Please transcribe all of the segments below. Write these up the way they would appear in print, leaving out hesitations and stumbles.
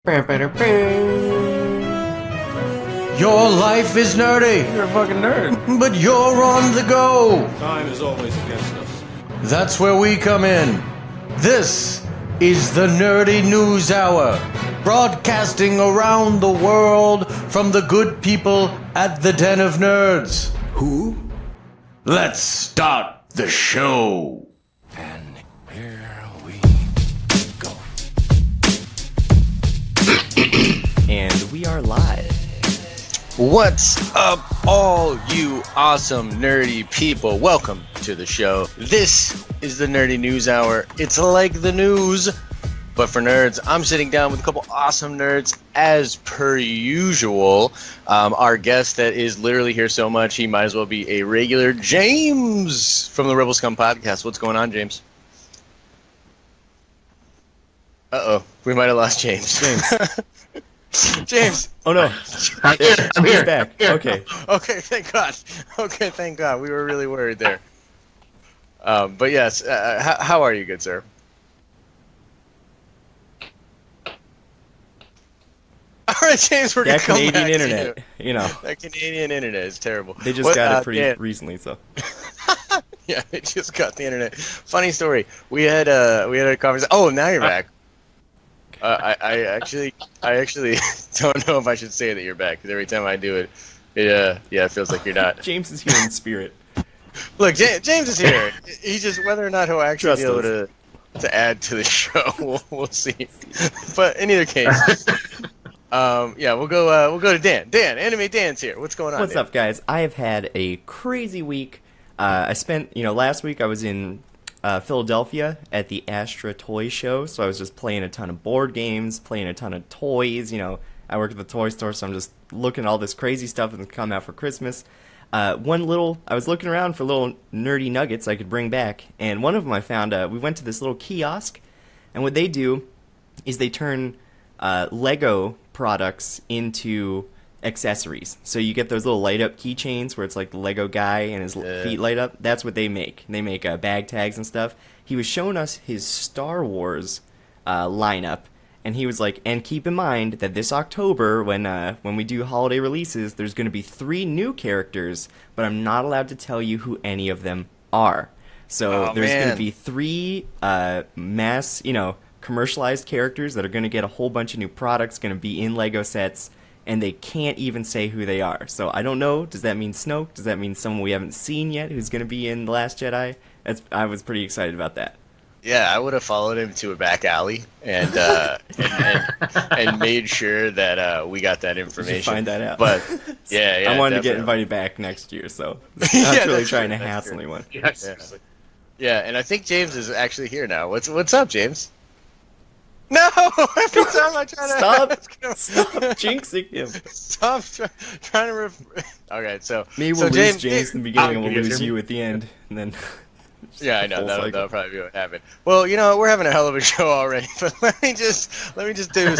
Your life is nerdy. You're a fucking nerd. But you're on the go. Time is always against us. That's where we come in. This is the Nerdy News Hour, broadcasting around the world from the good people at the Den of Nerds. Who? Let's start the show. And here we go. And we are live. What's up, all you awesome nerdy people? Welcome to the show. This is the Nerdy News Hour. It's like the news, but for nerds. I'm sitting down with a couple awesome nerds, as per usual. Our guest that is literally here so much, he might as well be a regular. James from the Rebel Scum podcast. What's going on, James? Uh-oh, we might have lost James. James. Oh no. I'm He's here. back. Okay. Okay, thank God. Okay, thank God. We were really worried there. But yes, how are you, good sir? All right, James, we're going That to come Canadian back internet, to you know. That Canadian internet is terrible. They just got it pretty Dan, recently, so. yeah, they just got the internet. Funny story. We had a conversation. Oh, now you're back. I actually don't know if I should say that you're back, because every time I do it, it feels like you're not. James is here in spirit. Look, James is here. He's just whether or not he'll actually Trust be able to add to the show. We'll see. But in either case, we'll go to Dan. Dan, Anime Dan's here. What's going on? What's Dan? up, guys? I have had a crazy week. I spent, last week I was in Philadelphia at the Astra Toy Show, so I was just playing a ton of board games, playing a ton of toys. I work at the toy store, so I'm just looking at all this crazy stuff that's come out for Christmas. I was looking around for little nerdy nuggets I could bring back, and one of them I found, we went to this little kiosk, and what they do is they turn Lego products into accessories. So you get those little light up keychains where it's like the Lego guy and his feet light up. That's what they make. They make bag tags and stuff. He was showing us his Star Wars lineup, and he was like, and keep in mind that this October, when we do holiday releases, there's going to be 3 new characters, but I'm not allowed to tell you who any of them are. So there's going to be 3 mass, commercialized characters that are going to get a whole bunch of new products, going to be in Lego sets, and they can't even say who they are. So I don't know. Does that mean Snoke? Does that mean someone we haven't seen yet who's going to be in The Last Jedi? I was pretty excited about that. Yeah, I would have followed him to a back alley and and made sure that we got that information. Find that out. But yeah, I wanted definitely. to get invited back next year, so I'm not really trying to true, hassle anyone. Yes. Yeah, and I think James is actually here now. What's up, James? No! Every time I try to Stop jinxing him. Stop trying to. Okay, so Maybe so we'll lose James in the beginning, and we'll Yes, lose sir. you at the end, and then. yeah, I know Full that'll cycle. probably be what happened. Well, we're having a hell of a show already, but let me just do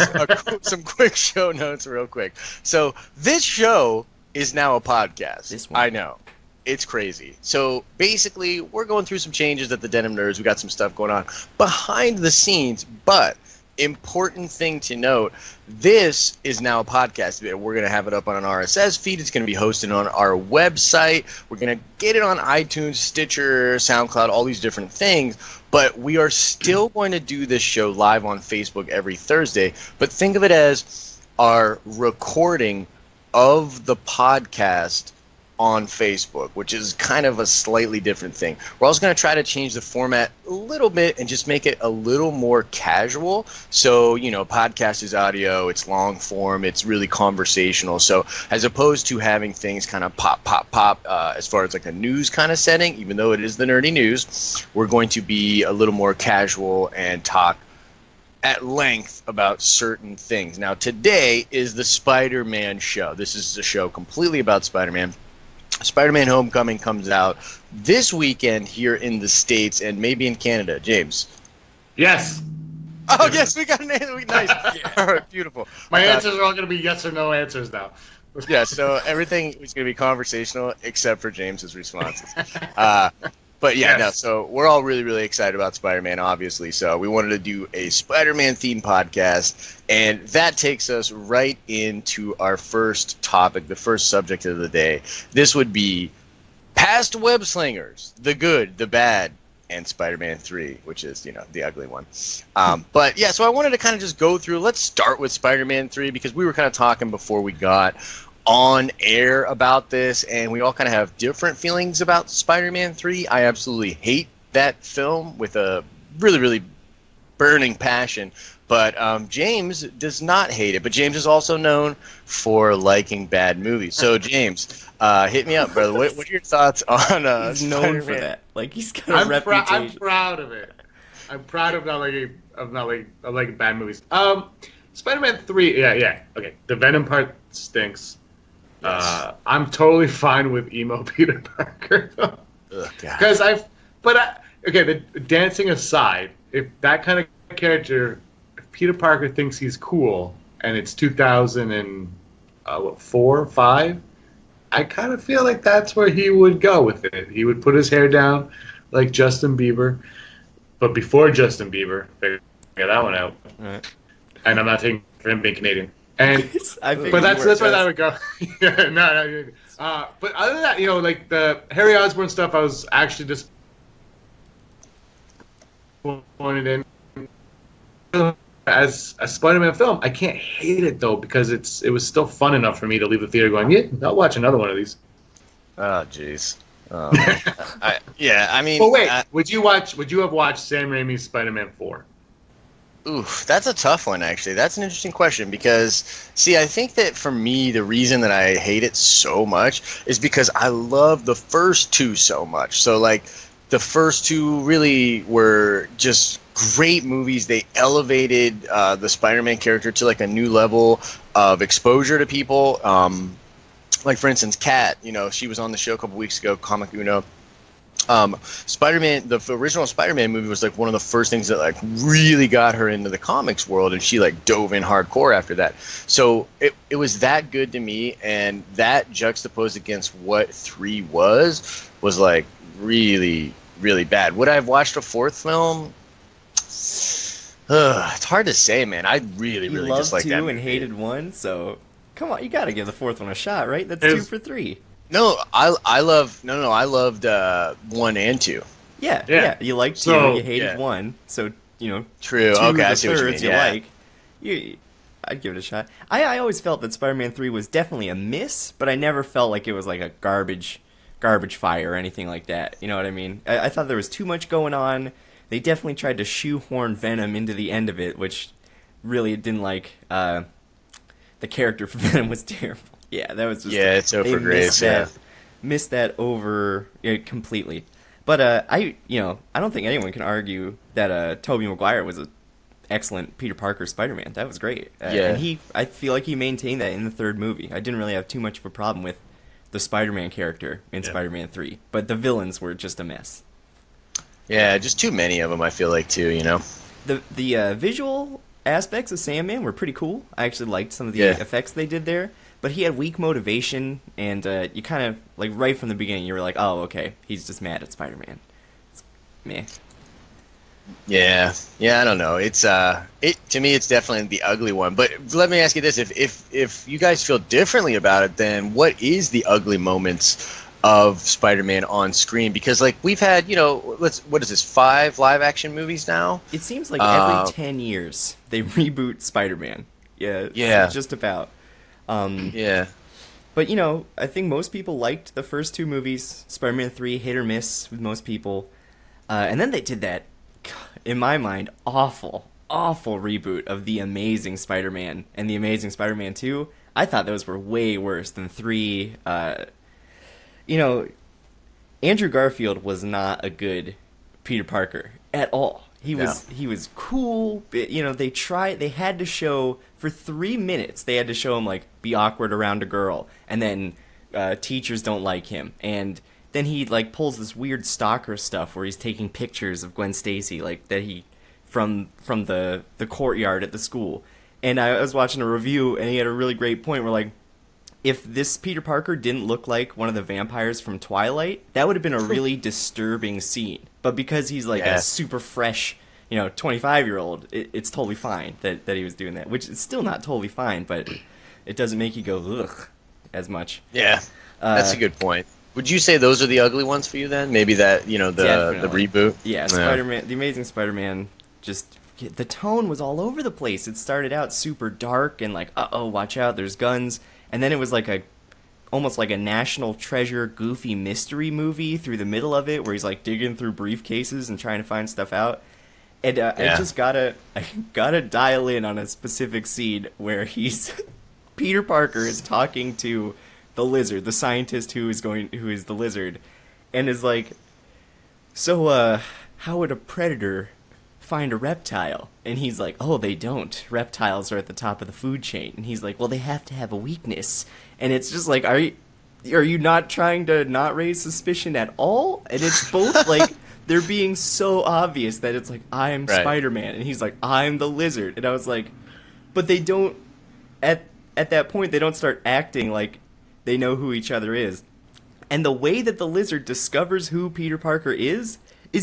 some quick show notes real quick. So this show is now a podcast. This one. I know. It's crazy. So basically, we're going through some changes at the Den of Nerds. We got some stuff going on behind the scenes, but important thing to note, this is now a podcast. We're going to have it up on an RSS feed. It's going to be hosted on our website. We're going to get it on iTunes, Stitcher, SoundCloud, all these different things. But we are still going to do this show live on Facebook every Thursday. But think of it as our recording of the podcast on Facebook, which is kind of a slightly different thing. We're also going to try to change the format a little bit and just make it a little more casual. So, podcast is audio, it's long form, it's really conversational. So as opposed to having things kind of pop, as far as like a news kind of setting, even though it is the nerdy news, we're going to be a little more casual and talk at length about certain things. Now, today is the Spider-Man show. This is a show completely about Spider-Man. Spider-Man Homecoming comes out this weekend here in the States and maybe in Canada. James. Yes. Oh, yes, we got an answer. Nice. All right, beautiful. My answers are all going to be yes or no answers now. Yeah, so everything is going to be conversational except for James's responses. But yeah, Yes. no, so we're all really, really excited about Spider-Man, obviously. So we wanted to do a Spider-Man themed podcast, and that takes us right into our first topic, the first subject of the day. This would be past web slingers, the good, the bad, and Spider-Man 3, which is, the ugly one. But yeah, so I wanted to kind of just go through, let's start with Spider-Man 3, because we were kind of talking before we got on air about this, and we all kind of have different feelings about Spider-Man 3. I absolutely hate that film with a really, really burning passion, but James does not hate it. But James is also known for liking bad movies. So James, hit me up, brother. What are your thoughts on He's known Spider-Man? for that. Like, he's got a I'm reputation. proud of it. I'm proud of not liking bad movies. Spider-Man 3, yeah. Okay, the Venom part stinks. Yes. I'm totally fine with emo Peter Parker. Ugh, God. Because the dancing aside, if that kind of character, if Peter Parker thinks he's cool, and it's 2004, 5, I kind of feel like that's where he would go with it. He would put his hair down like Justin Bieber, but before Justin Bieber, figure that one out. Right. And I'm not taking for him being Canadian. And I figured but that's you were- where that would go. Yeah, no. But other than that, like the Harry Osborn stuff, I was actually just disappointed in. As a Spider-Man film, I can't hate it though because it was still fun enough for me to leave the theater going, yeah, I'll watch another one of these. Oh, jeez. Oh, I mean. Well, wait, would you have watched Sam Raimi's Spider-Man 4? Oof, that's a tough one, actually. That's an interesting question because, see, I think that for me, the reason that I hate it so much is because I love the first two so much. So, like, the first two really were just great movies. They elevated the Spider-Man character to, like, a new level of exposure to people. Like, for instance, Kat, she was on the show a couple weeks ago, Comic Uno. Spider-Man, the original Spider-Man movie was like one of the first things that like really got her into the comics world, and she like dove in hardcore after that. So it was that good to me, and that juxtaposed against what 3 was like really, really bad. Would I have watched a fourth film? It's hard to say, man. I really, You really loved just like 2 that and movie. hated 1, so come on, you gotta give the fourth one a shot, right? That's 2 for 3. No, I loved 1 and 2. Yeah. You liked 2, So- you hated Yeah. 1, so True. 2 Okay, I the see what you thirds mean. Yeah. like. I'd give it a shot. I always felt that Spider-Man 3 was definitely a miss, but I never felt like it was like a garbage fire or anything like that. You know what I mean? I thought there was too much going on. They definitely tried to shoehorn Venom into the end of it, which really didn't like. The character for Venom was terrible. Yeah, that was just It's over Grace. Yeah. missed that over completely. But I don't think anyone can argue that Tobey Maguire was an excellent Peter Parker Spider-Man. That was great. Yeah. And I feel like he maintained that in the third movie. I didn't really have too much of a problem with the Spider-Man character in Spider-Man 3, but the villains were just a mess. Yeah, just too many of them. I feel like too. The visual aspects of Sandman were pretty cool. I actually liked some of the effects they did there. But he had weak motivation, and you kind of, like, right from the beginning, you were like, oh, okay, he's just mad at Spider-Man. Meh. Yeah, I don't know. It's to me, it's definitely the ugly one. But let me ask you this: if you guys feel differently about it, then what is the ugly moments of Spider-Man on screen? Because like we've had, what is this, 5 live-action movies now? It seems like every 10 years they reboot Spider-Man. Yeah, just about. Yeah. But, I think most people liked the first 2 movies. Spider-Man 3, hit or miss with most people. And then they did that, in my mind, awful reboot of The Amazing Spider-Man and The Amazing Spider-Man 2. I thought those were way worse than 3. Andrew Garfield was not a good Peter Parker at all. He was cool. But, they had to show for 3 minutes. They had to show him like be awkward around a girl, and then teachers don't like him, and then he like pulls this weird stalker stuff where he's taking pictures of Gwen Stacy like that he from the courtyard at the school. And I was watching a review, and he had a really great point where like if this Peter Parker didn't look like one of the vampires from Twilight, that would have been a really disturbing scene. But because he's like a super fresh, 25-year-old, it's totally fine that he was doing that. Which is still not totally fine, but it doesn't make you go ugh as much. Yeah, that's a good point. Would you say those are the ugly ones for you then? Maybe that the reboot. Yeah, Spider-Man, the Amazing Spider-Man, just the tone was all over the place. It started out super dark and like, watch out, there's guns. And then it was like almost like a National Treasure goofy mystery movie through the middle of it, where he's like digging through briefcases and trying to find stuff out. And I just gotta dial in on a specific scene where Peter Parker is talking to the lizard, the scientist who is the lizard, and is like, so how would a predator find a reptile? And he's like, oh, they don't. Reptiles are at the top of the food chain. And he's like, well, they have to have a weakness. And it's just like, are you not trying to not raise suspicion at all? And it's both like, they're being so obvious that it's like, I'm Spider-Man, and he's like, I'm the lizard. And I was like, but they don't, at that point, they don't start acting like they know who each other is. And the way that the lizard discovers who Peter Parker is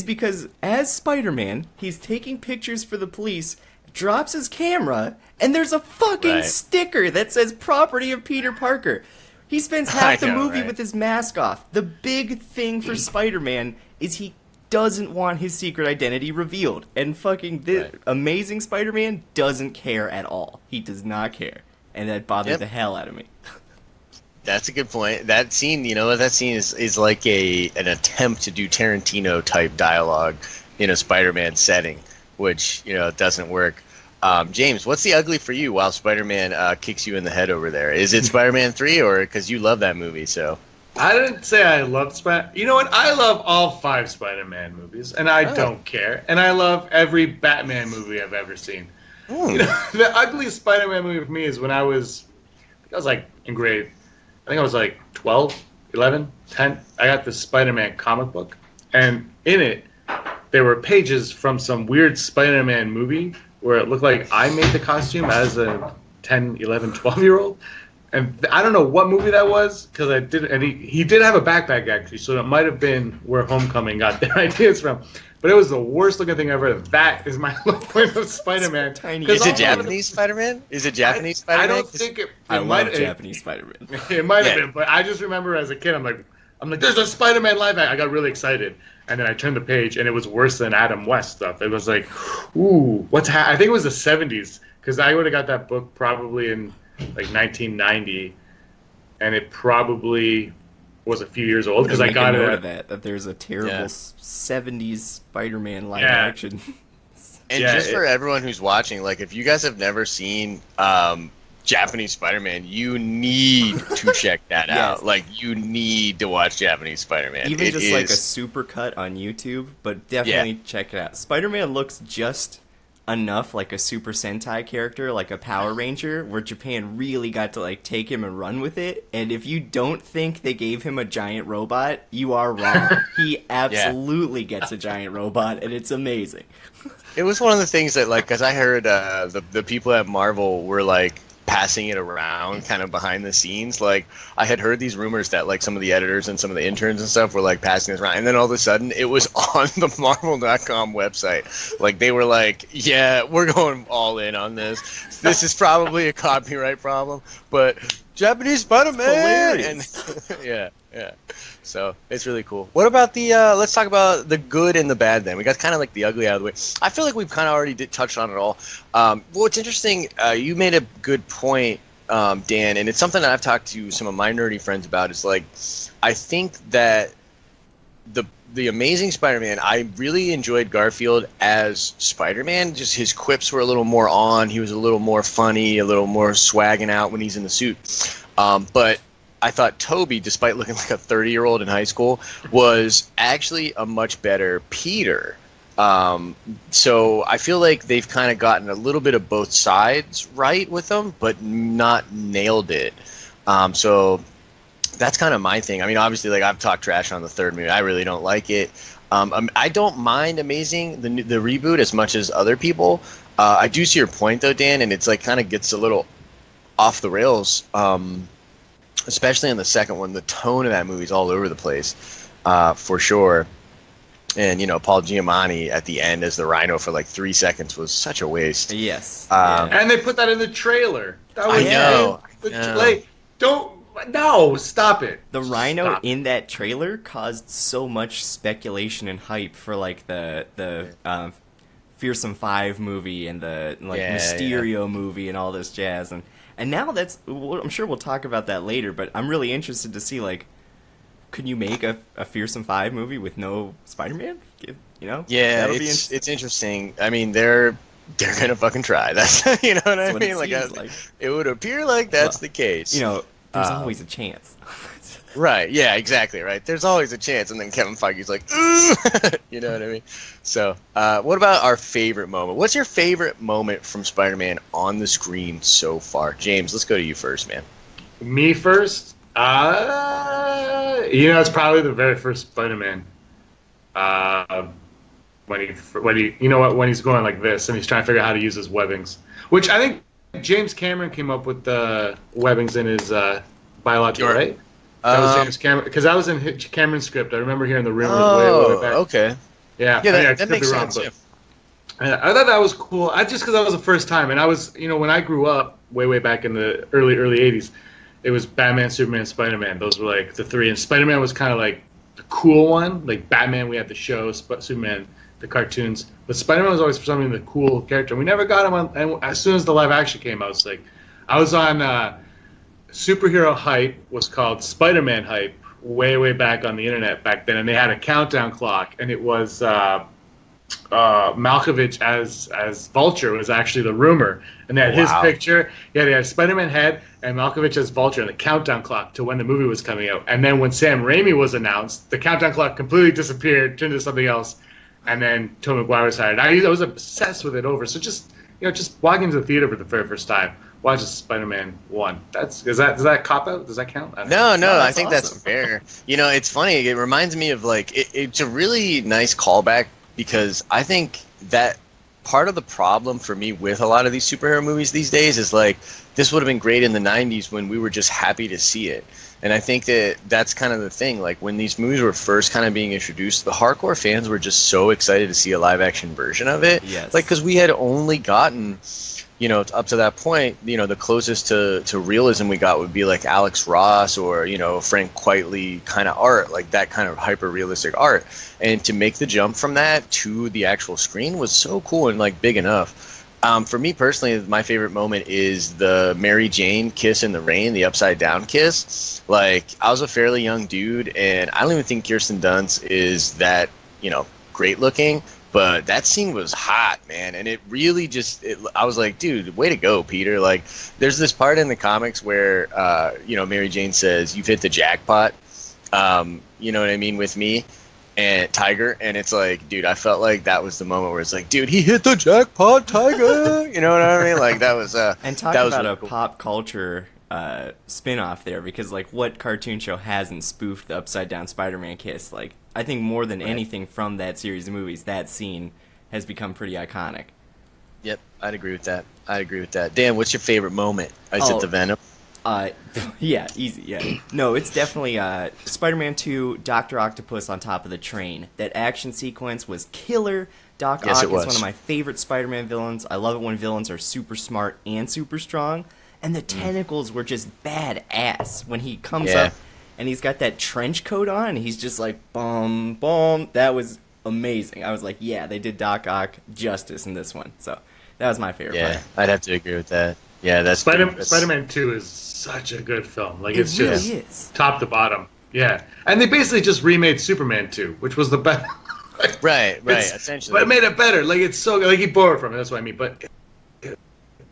because as Spider-Man, he's taking pictures for the police, drops his camera, and there's a fucking sticker that says property of Peter Parker. He spends half the movie with his mask off. The big thing for Spider-Man is he doesn't want his secret identity revealed. And fucking Amazing Spider-Man doesn't care at all. He does not care. And that bothered the hell out of me. That's a good point. That scene, that scene is like an attempt to do Tarantino type dialogue in a Spider-Man setting, which doesn't work. James, what's the ugly for you while Spider-Man kicks you in the head over there? Is it Spider-Man 3 or because you love that movie? So I didn't say I loved Spider. You know what? I love all 5 Spider-Man movies, and I don't care. And I love every Batman movie I've ever seen. The ugliest Spider-Man movie for me is when I was like in grade. I think I was like 12, 11, 10. I got this Spider-Man comic book, and in it, there were pages from some weird Spider-Man movie where it looked like I made the costume as a 10, 11, 12-year-old. And I don't know what movie that was, because I did, and he did have a backpack, actually, so it might have been where Homecoming got their ideas from. But it was the worst looking thing ever. That is my low point of Spider-Man. Is it Japanese Spider-Man? Is it Japanese Spider-Man? I don't think it. I love Japanese Spider-Man. It might have been, but I just remember as a kid, I'm like, there's a Spider-Man live action. I got really excited, and then I turned the page, and it was worse than Adam West stuff. It was like, ooh, I think it was the 70s, because I would have got that book probably in like 1990, and it probably was a few years old because I got it that there's a terrible 70s Spider-Man live action. And just for everyone who's watching, like if you guys have never seen Japanese Spider-Man, you need to check that out. Like you need to watch Japanese Spider-Man. Even just like a super cut on YouTube, but definitely check it out. Spider-Man looks just enough like a Super Sentai character, like a Power Ranger, where Japan really got to like take him and run with it. And if you don't think they gave him a giant robot, you are wrong. He absolutely gets a giant robot, and it's amazing. It was one of the things that, like, because I heard the people at Marvel were like passing it around kind of behind the scenes. Like I had heard these rumors that like some of the editors and some of the interns and stuff were like passing this around, and then all of a sudden it was on the Marvel.com website. Like they were like, yeah, we're going all in on this. This is probably a copyright problem, but Japanese Spider-Man, and yeah. So it's really cool. What about the? Let's talk about the good and the bad. Then we got kind of like the ugly out of the way. I feel like we've kind of already touched on it all. Well, it's interesting. You made a good point, Dan, and it's something that I've talked to some of my nerdy friends about. It's like I think that the Amazing Spider-Man, I really enjoyed Garfield as Spider-Man. Just his quips were a little more on. He was a little more funny, a little more swagging out when he's in the suit. But I thought Toby, despite looking like a 30-year-old in high school, was actually a much better Peter. So I feel like they've kind of gotten a little bit of both sides right with them, but not nailed it. So that's kind of my thing. I mean, obviously, like I've talked trash on the third movie. I really don't like it. I don't mind Amazing, the reboot, as much as other people. I do see your point, though, Dan, and it's like kind of gets a little off the rails. especially in the second one, the tone of that movie is all over the place, for sure. And, Paul Giamatti at the end as the Rhino for like 3 seconds was such a waste. Yes. And they put that in the trailer. That was I know. Like, no, stop it. The Rhino in that trailer caused so much speculation and hype for like the Fearsome 5 movie and the Mysterio movie and all this jazz, and now I'm sure we'll talk about that later, but I'm really interested to see, like, could you make a Fearsome 5 movie with no Spider-Man? Yeah, it's interesting. I mean, they're gonna fucking try. That's you know what I mean. It would appear like that's the case. There's always a chance. Right. Yeah. Exactly. Right. There's always a chance, and then Kevin Feige's like, ooh, you know what I mean? So, what about our favorite moment? What's your favorite moment from Spider-Man on the screen so far? James, let's go to you first, man. Me first? It's probably the very first Spider-Man. When he's going like this and he's trying to figure out how to use his webbings, which I think James Cameron came up with the webbings in his biological, right? That was James Cameron, because I was in Cameron's script. I remember hearing the rumors way back. Okay. Yeah, that makes sense. I thought that was cool. Just because that was the first time, and I was, when I grew up way back in the early '80s, it was Batman, Superman, Spider-Man. Those were like the three, and Spider-Man was kind of like the cool one. Like Batman, we had the show, Superman, the cartoons, but Spider-Man was always for some reason the cool character. We never got him on. And as soon as the live action came out, I was on superhero hype was called Spider-Man hype way back on the internet back then, and they had a countdown clock, and it was Malkovich as Vulture was actually the rumor, and they had his picture. Yeah, they had Spider-Man head and Malkovich as Vulture, and the countdown clock to when the movie was coming out. And then when Sam Raimi was announced, the countdown clock completely disappeared, turned into something else, and then Tobey Maguire was hired. I was obsessed with it over. So just walking into the theater for the very first time, watching Spider-Man 1. Does that cop out? Does that count? No, I think that's fair. It's funny. It reminds me of it's a really nice callback, because I think that part of the problem for me with a lot of these superhero movies these days is this would have been great in the 90s when we were just happy to see it. And I think that's kind of the thing. Like, when these movies were first kind of being introduced, the hardcore fans were just so excited to see a live action version of it. Yes. Because we had only gotten, up to that point, the closest to realism we got would be like Alex Ross or, Frank Quitely kind of art, like that kind of hyper realistic art. And to make the jump from that to the actual screen was so cool and big enough. For me personally, my favorite moment is the Mary Jane kiss in the rain, the upside down kiss. I was a fairly young dude, and I don't even think Kirsten Dunst is that, great looking. But that scene was hot, man, and it really I was like, dude, way to go, Peter. There's this part in the comics where, Mary Jane says, "You've hit the jackpot," you know what I mean, with me and Tiger, and it's dude, I felt like that was the moment where it's dude, he hit the jackpot, Tiger. You know what I mean? That was and talk that was about really a cool. pop culture spin-off there, because what cartoon show hasn't spoofed the upside down Spider-Man kiss? I think more than anything from that series of movies, that scene has become pretty iconic. Yep, I'd agree with that. Dan, what's your favorite moment? Is it the Venom? Yeah, easy, yeah. No, it's definitely Spider-Man 2, Dr. Octopus on top of the train. That action sequence was killer. Doc Ock is one of my favorite Spider-Man villains. I love it when villains are super smart and super strong. And the tentacles were just badass when he comes up and he's got that trench coat on and he's just boom, boom. That was amazing. I was like, yeah, they did Doc Ock justice in this one. So that was my favorite part. I'd have to agree with that. Yeah, that's Spider-Man 2 is such a good film. It's really just is. Top to bottom. Yeah. And they basically just remade Superman 2, which was the best. Right, essentially. But it made it better. It's so good. He borrowed from it, that's what I mean. But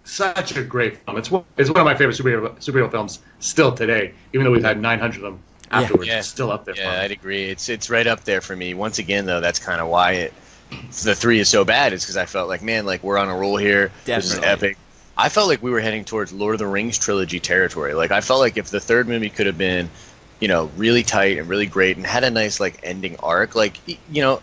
such a great film. It's one of my favorite superhero films still today, even though we've had 900 of them afterwards. Yeah. It's still up there. Yeah, I'd agree. It's right up there for me. Once again, though, that's kind of why the 3 is so bad. Is because I felt we're on a roll here. Definitely. This is epic. I felt like we were heading towards Lord of the Rings trilogy territory. I felt like if the third movie could have been, really tight and really great and had a nice ending arc. Look, you're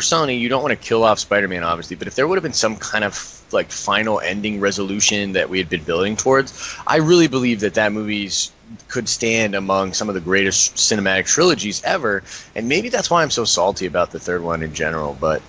Sony. You don't want to kill off Spider-Man, obviously, but if there would have been some kind of final ending resolution that we had been building towards, I really believe that movie's could stand among some of the greatest cinematic trilogies ever, and maybe that's why I'm so salty about the third one in general, but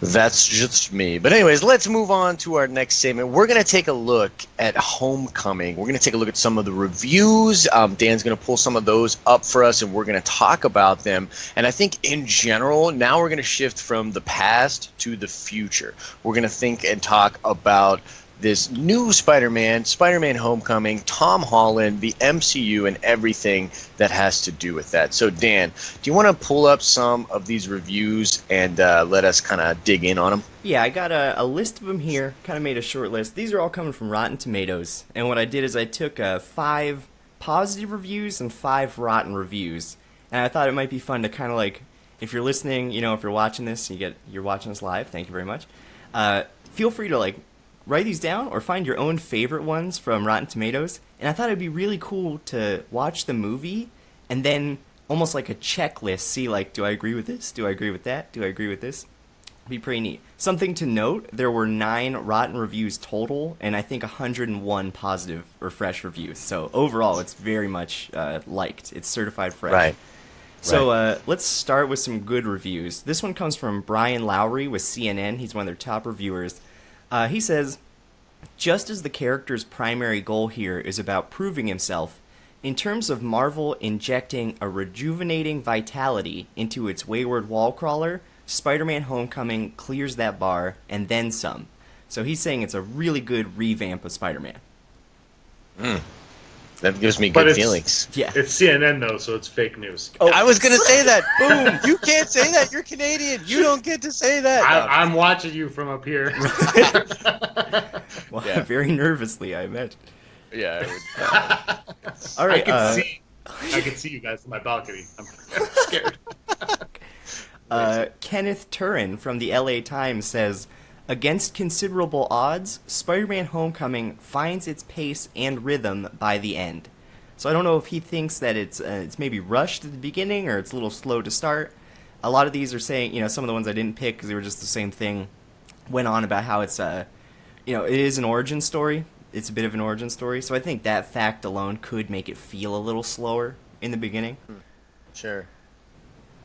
that's just me. But anyways, let's move on to our next segment. We're going to take a look at Homecoming. We're going to take a look at some of the reviews. Dan's going to pull some of those up for us, and we're going to talk about them. And I think in general, now we're going to shift from the past to the future. We're going to think and talk about this new Spider-Man, Spider-Man Homecoming, Tom Holland, the MCU, and everything that has to do with that. So, Dan, do you want to pull up some of these reviews and let us kind of dig in on them? Yeah, I got a list of them here, kind of made a short list. These are all coming from Rotten Tomatoes, and what I did is I took 5 positive reviews and 5 rotten reviews, and I thought it might be fun to kind of like, if you're listening, you know, if you're watching this, you're watching us live, thank you very much, feel free to like write these down or find your own favorite ones from Rotten Tomatoes. And I thought it'd be really cool to watch the movie and then almost like a checklist, see like, do I agree with this? Do I agree with that? Do I agree with this? It'd be pretty neat. Something to note, there were 9 rotten reviews total and I think 101 positive or fresh reviews. So overall, it's very much liked. It's certified fresh. Right. So let's start with some good reviews. This one comes from Brian Lowry with CNN. He's one of their top reviewers. He says, just as the character's primary goal here is about proving himself, in terms of Marvel injecting a rejuvenating vitality into its wayward wall crawler, Spider-Man Homecoming clears that bar and then some. So he's saying it's a really good revamp of Spider-Man. That gives me good feelings. Yeah. It's CNN, though, so it's fake news. Oh, I was going to say that. Boom. You can't say that. You're Canadian. You don't get to say that. I'm watching you from up here. Well, yeah. Very nervously, I imagine. Yeah. I would, all right. I can see you guys from my balcony. I'm scared. Kenneth Turin from the LA Times says, against considerable odds, Spider-Man Homecoming finds its pace and rhythm by the end. So I don't know if he thinks that it's maybe rushed at the beginning or it's a little slow to start. A lot of these are saying, you know, some of the ones I didn't pick because they were just the same thing, went on about how it's, you know, it is an origin story. It's a bit of an origin story. So I think that fact alone could make it feel a little slower in the beginning. Sure.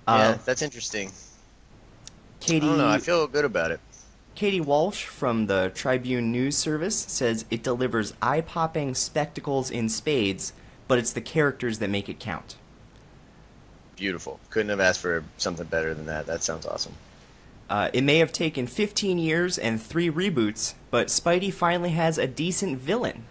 Yeah, that's interesting. Katie, I don't know. I feel good about it. Katie Walsh from the Tribune News Service says it delivers eye-popping spectacles in spades, but it's the characters that make it count. Beautiful. Couldn't have asked for something better than that. That sounds awesome. It may have taken 15 years and 3 reboots, but Spidey finally has a decent villain.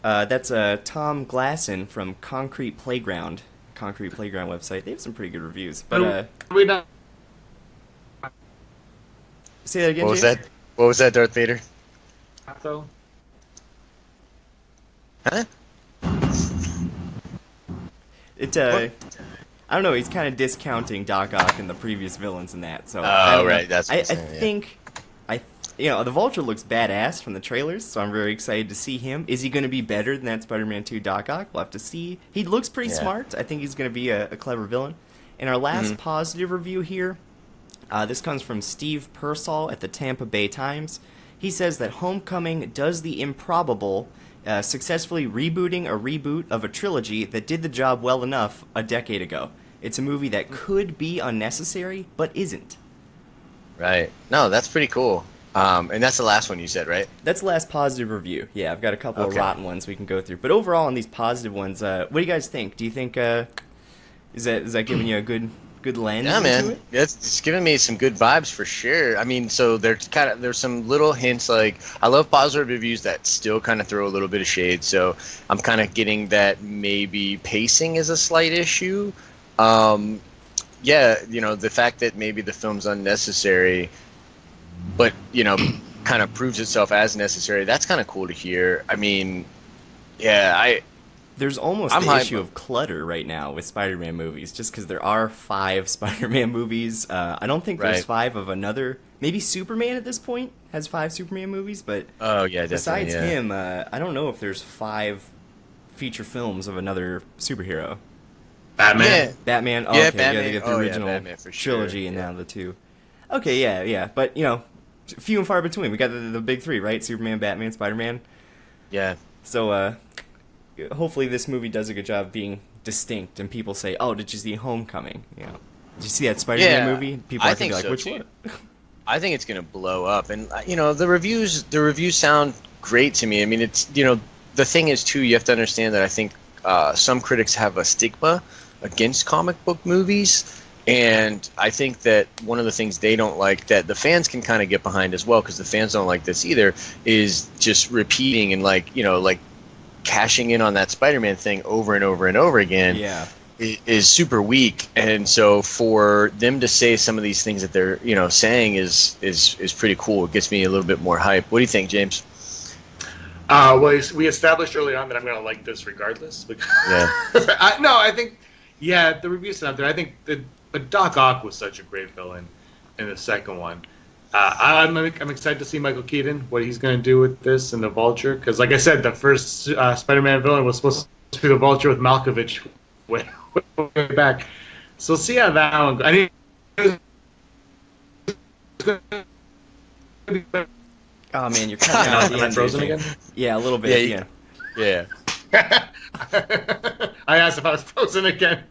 That's Tom Glasson from Concrete Playground website. They have some pretty good reviews. But we not. Say that again, What was James? that? What was that, Darth Vader? So Huh? I don't know. He's kind of discounting Doc Ock and the previous villains in that. So right. That's what I I'm saying, yeah. think the Vulture looks badass from the trailers, so I'm very excited to see him. Is he going to be better than that Spider-Man 2 Doc Ock? We'll have to see. He looks pretty smart. I think he's going to be a clever villain. And our last positive review here, this comes from Steve Persall at the Tampa Bay Times. He says that Homecoming does the improbable, successfully rebooting a reboot of a trilogy that did the job well enough a decade ago. It's a movie that could be unnecessary, but isn't. Right. No, that's pretty cool. And that's the last one you said, right? That's the last positive review. Yeah, I've got a couple of rotten ones we can go through. But overall, on these positive ones, what do you guys think? Do you think is that giving you a good lens? Yeah, into man. it? It's giving me some good vibes for sure. I mean, so there's some little hints. Like, I love positive reviews that still kind of throw a little bit of shade. So I'm kind of getting that maybe pacing is a slight issue. Yeah, you know, the fact that maybe the film's unnecessary, but, you know, kind of proves itself as necessary. That's kind of cool to hear. I mean, yeah, There's almost an issue of clutter right now with Spider-Man movies, just because there are 5 Spider-Man movies. I don't think there's 5 of another. Maybe Superman at this point has 5 Superman movies, but besides him, I don't know if there's 5 feature films of another superhero. Batman. Oh, yeah, okay, Batman. They get the original Batman for sure. trilogy and now the 2. Okay, yeah, but you know, few and far between. We got the big 3, right? Superman, Batman, Spider-Man. Yeah. So, hopefully this movie does a good job being distinct, and people say, "Oh, did you see Homecoming?" You know, did you see that Spider-Man movie? People I are gonna think be like, so "Which too. one?" I think it's going to blow up, and the reviews sound great to me. I mean, it's the thing is too, you have to understand that I think some critics have a stigma against comic book movies, and I think that one of the things they don't like, that the fans can kind of get behind as well, because the fans don't like this either, is just repeating and like cashing in on that Spider-Man thing over and over and over again. Yeah. Is super weak, and so for them to say some of these things that they're saying is pretty cool. It gets me a little bit more hype. What do you think, James? Well, we established early on that I'm going to like this regardless. Yeah. I think the reviews out there. I think but Doc Ock was such a great villain in the second one. I'm excited to see Michael Keaton, what he's going to do with this and the Vulture, because like I said, the first Spider-Man villain was supposed to be the Vulture with Malkovich way back. So we'll see how that one goes. Oh man, you're cutting out. Am I frozen again? Yeah, a little bit. Yeah. I asked if I was frozen again.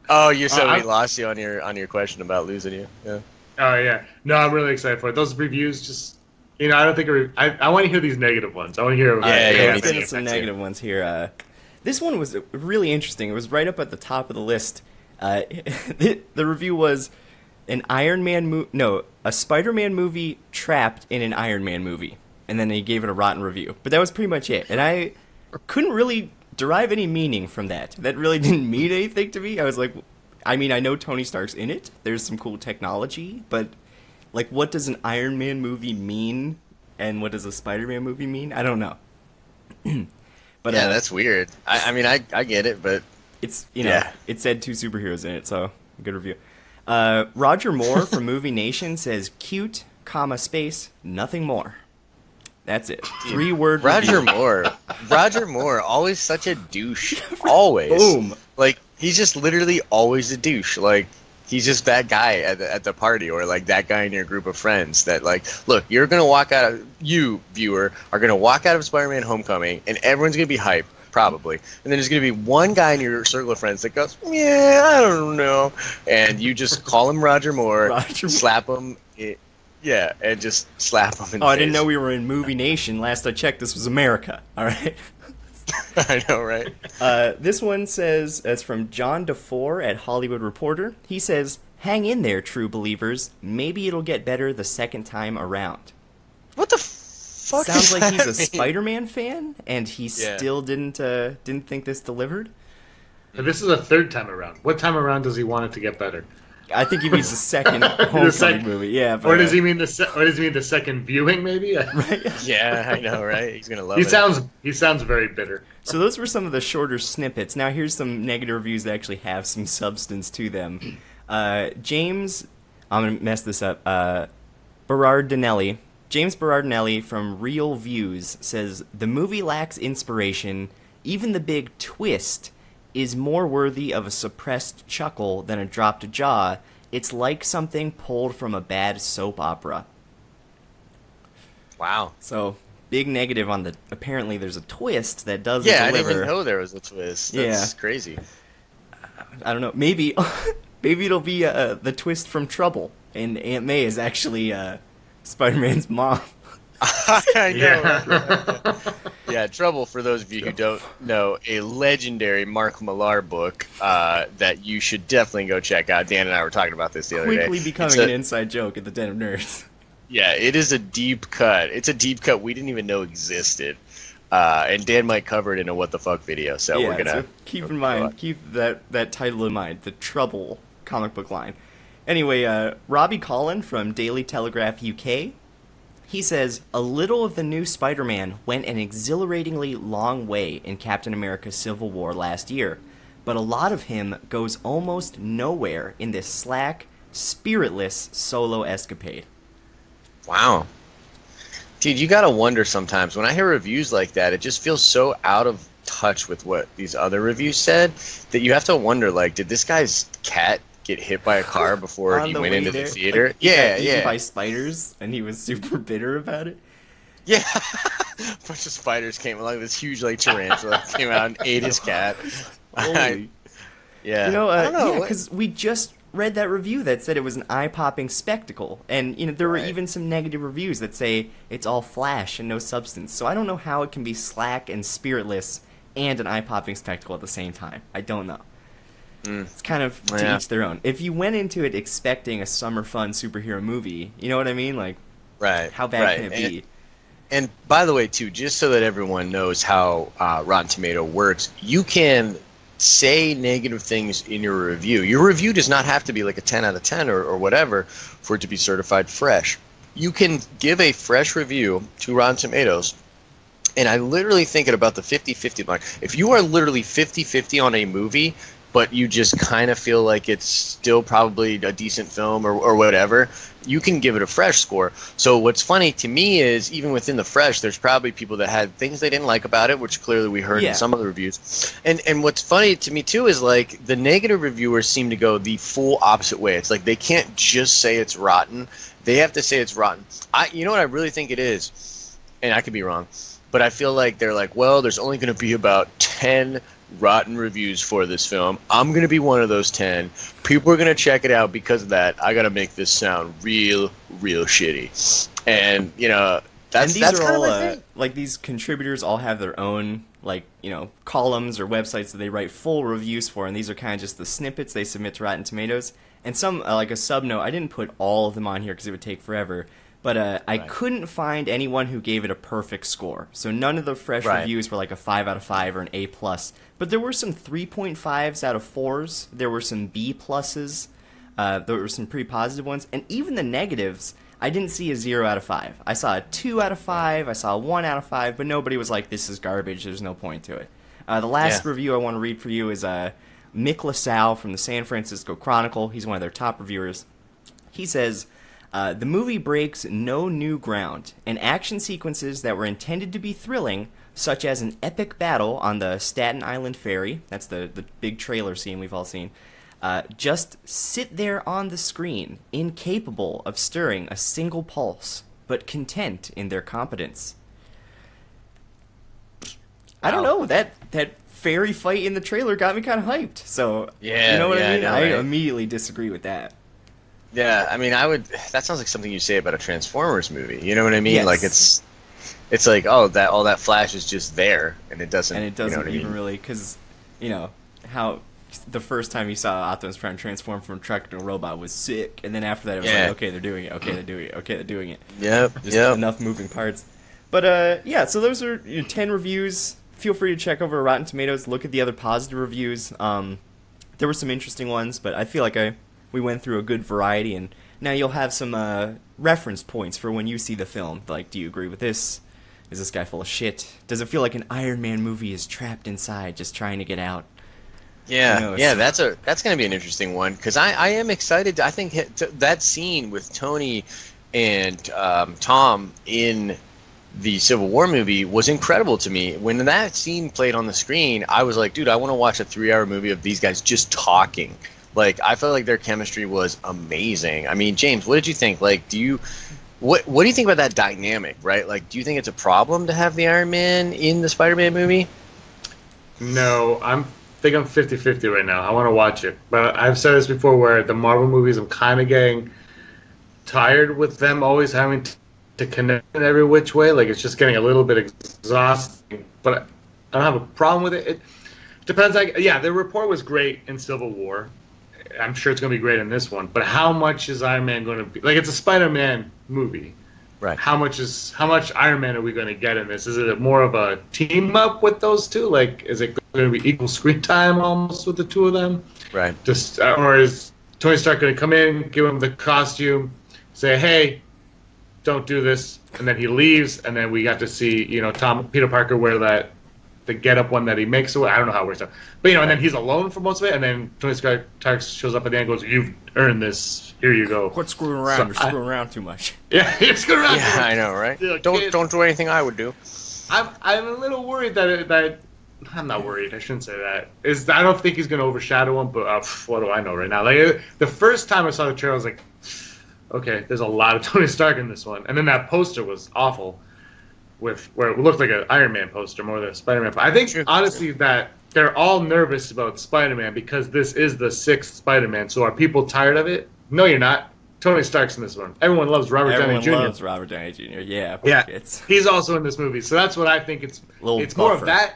Oh, you said we lost you on your question about losing you. Yeah. Oh yeah. No, I'm really excited for it. Those reviews just I don't think I want to hear these negative ones. I want to hear let's get into some negative ones here. This one was really interesting. It was right up at the top of the list. The review was a Spider-Man movie trapped in an Iron Man movie, and then they gave it a rotten review. But that was pretty much it, and I couldn't really derive any meaning from that. That really didn't mean anything to me. I was like, I mean, I know Tony Stark's in it. There's some cool technology, but like, what does an Iron Man movie mean, and what does a Spider-Man movie mean? I don't know. But yeah, that's weird. I mean, I get it, but it's it said 2 superheroes in it, so good review. Roger Moore from Movie Nation says cute, space, nothing more. That's it. 3-word Roger review. Moore. Roger Moore, always such a douche. Always. Boom. Like, he's just literally always a douche. Like, he's just that guy at the party, or like that guy in your group of friends that like, look, you're going to walk out of, you, viewer, are going to walk out of Spider-Man Homecoming, and everyone's going to be hyped, probably. And then there's going to be one guy in your circle of friends that goes, yeah, I don't know. And you just call him Roger Moore, slap him, and just slap him in the face. I didn't know we were in Movie Nation. Last I checked, this was America. All right. I know, right? This one says, it's from John DeFore at Hollywood Reporter. He says, hang in there, true believers. Maybe it'll get better the second time around. What the fuck? Sounds like he's a mean? Spider-Man fan, and he still didn't think this delivered. And this is a third time around. What time around does he want it to get better? I think he means the second Homecoming movie. Yeah, but, or does he mean the second viewing? Maybe. Right? Yeah, I know, right? He's gonna love it. He sounds very bitter. So those were some of the shorter snippets. Now here's some negative reviews that actually have some substance to them. James, I'm gonna mess this up. Berardinelli. James Berardinelli from Real Views says the movie lacks inspiration. Even the big twist is more worthy of a suppressed chuckle than a dropped jaw. It's like something pulled from a bad soap opera. Wow. So, big negative on the... Apparently there's a twist that does deliver. I didn't even know there was a twist. That's crazy. I don't know. Maybe it'll be the twist from Trouble, and Aunt May is actually Spider-Man's mom. I know. Yeah, Trouble, for those of you who don't know, a legendary Mark Millar book that you should definitely go check out. Dan and I were talking about this the other day. Quickly becoming an inside joke at the Den of Nerds. Yeah, it is a deep cut. It's a deep cut we didn't even know existed. And Dan might cover it in a What the Fuck video, so we're going to... So keep in mind, keep that title in mind, the Trouble comic book line. Anyway, Robbie Collin from Daily Telegraph UK, he says, a little of the new Spider-Man went an exhilaratingly long way in Captain America Civil War last year, but a lot of him goes almost nowhere in this slack, spiritless solo escapade. Wow. Dude, you gotta wonder sometimes. When I hear reviews like that, it just feels so out of touch with what these other reviews said that you have to wonder, like, did this guy's cat get hit by a car before he went into the theater? Like, eaten by spiders, and he was super bitter about it. Yeah. A bunch of spiders came along. This huge like tarantula came out and ate his cat. Holy. Yeah. You know, I don't know. yeah, because we just read that review that said it was an eye-popping spectacle, and there were even some negative reviews that say it's all flash and no substance. So I don't know how it can be slack and spiritless and an eye-popping spectacle at the same time. I don't know. It's kind of to each their own. If you went into it expecting a summer fun superhero movie, you know what I mean? Like, Right. how bad can it be? And by the way, too, just so that everyone knows how Rotten Tomato works, you can say negative things in your review. Your review does not have to be like a 10 out of 10 or whatever for it to be certified fresh. You can give a fresh review to Rotten Tomatoes, and I literally think at about the 50-50 mark. If you are literally 50-50 on a movie, but you just kind of feel like it's still probably a decent film or whatever, you can give it a fresh score. So what's funny to me is even within the fresh, there's probably people that had things they didn't like about it, which clearly we heard in some of the reviews. And what's funny to me too is like the negative reviewers seem to go the full opposite way. It's like they can't just say it's rotten. They have to say it's rotten. You know what I really think it is, and I could be wrong, but I feel like they're like, well, there's only going to be about 10 rotten reviews for this film. I'm going to be one of those 10. People are going to check it out because of that. I got to make this sound real shitty. And, that's all, like these contributors all have their own, columns or websites that they write full reviews for, and these are kind of just the snippets they submit to Rotten Tomatoes. And some, like a sub note, I didn't put all of them on here because it would take forever, but I couldn't find anyone who gave it a perfect score. So none of the fresh reviews were like a 5 out of 5 or an A+. But there were some 3.5s out of 4s. There were some B pluses. There were some pretty positive ones. And even the negatives, I didn't see a 0 out of 5. I saw a 2 out of 5. I saw a 1 out of 5. But nobody was like, this is garbage. There's no point to it. The last review I want to read for you is Mick LaSalle from the San Francisco Chronicle. He's one of their top reviewers. He says, the movie breaks no new ground, and action sequences that were intended to be thrilling, such as an epic battle on the Staten Island ferry, that's the big trailer scene we've all seen, just sit there on the screen, incapable of stirring a single pulse, but content in their competence. I don't know, that ferry fight in the trailer got me kind of hyped, so, you know what I mean? I immediately disagree with that. Yeah, I mean, that sounds like something you say about a Transformers movie. You know what I mean? Yes. Like it's like, oh, that all that flash is just there, and it doesn't. And it doesn't even mean? Really, because how the first time you saw Optimus Prime transform from a truck to a robot was sick, and then after that it was like, okay, they're doing it. Okay, they're doing it. Okay, they're doing it. Just enough moving parts. But so those are 10 reviews. Feel free to check over Rotten Tomatoes. Look at the other positive reviews. There were some interesting ones, but I feel like we went through a good variety, and now you'll have some reference points for when you see the film. Like, do you agree with this? Is this guy full of shit? Does it feel like an Iron Man movie is trapped inside, just trying to get out? Yeah, that's going to be an interesting one, because I am excited. I think that scene with Tony and Tom in the Civil War movie was incredible to me. When that scene played on the screen, I was like, dude, I want to watch a 3-hour movie of these guys just talking. Like, I felt like their chemistry was amazing. I mean, James, what did you think? Like, what do you think about that dynamic, right? Like, do you think it's a problem to have the Iron Man in the Spider-Man movie? No, I think I'm 50-50 right now. I want to watch it. But I've said this before, where the Marvel movies, I'm kind of getting tired with them always having to connect in every which way. Like, it's just getting a little bit exhausting. But I don't have a problem with it. It depends. The report was great in Civil War. I'm sure it's going to be great in this one, but how much is Iron Man going to be? Like, it's a Spider-Man movie, right? How much Iron Man are we going to get in this? Is it more of a team up with those two? Like, is it going to be equal screen time almost with the two of them? Right. Or is Tony Stark going to come in, give him the costume, say, "Hey, don't do this," and then he leaves, and then we got to see Peter Parker wear the get-up one that he makes. I don't know how it works out. But, and then he's alone for most of it, and then Tony Stark shows up at the end and goes, "You've earned this. Here you go." Quit screwing around. You're screwing around too much. Yeah, you're screwing around. Yeah, I know, right? Don't do anything I would do. I'm a little worried that I'm not worried. I shouldn't say that. I don't think he's going to overshadow him, but what do I know right now? Like, the first time I saw the trailer, I was like, okay, there's a lot of Tony Stark in this one. And then that poster was awful. with where it looked like an Iron Man poster more than a Spider-Man. I think honestly that they're all nervous about Spider-Man because this is the 6th Spider-Man. So are people tired of it? No, you're not. Tony Stark's in this one. Everyone loves Robert Downey Jr. Everyone loves Robert Downey Jr. Yeah. He's also in this movie. So that's what I think. It's more of that.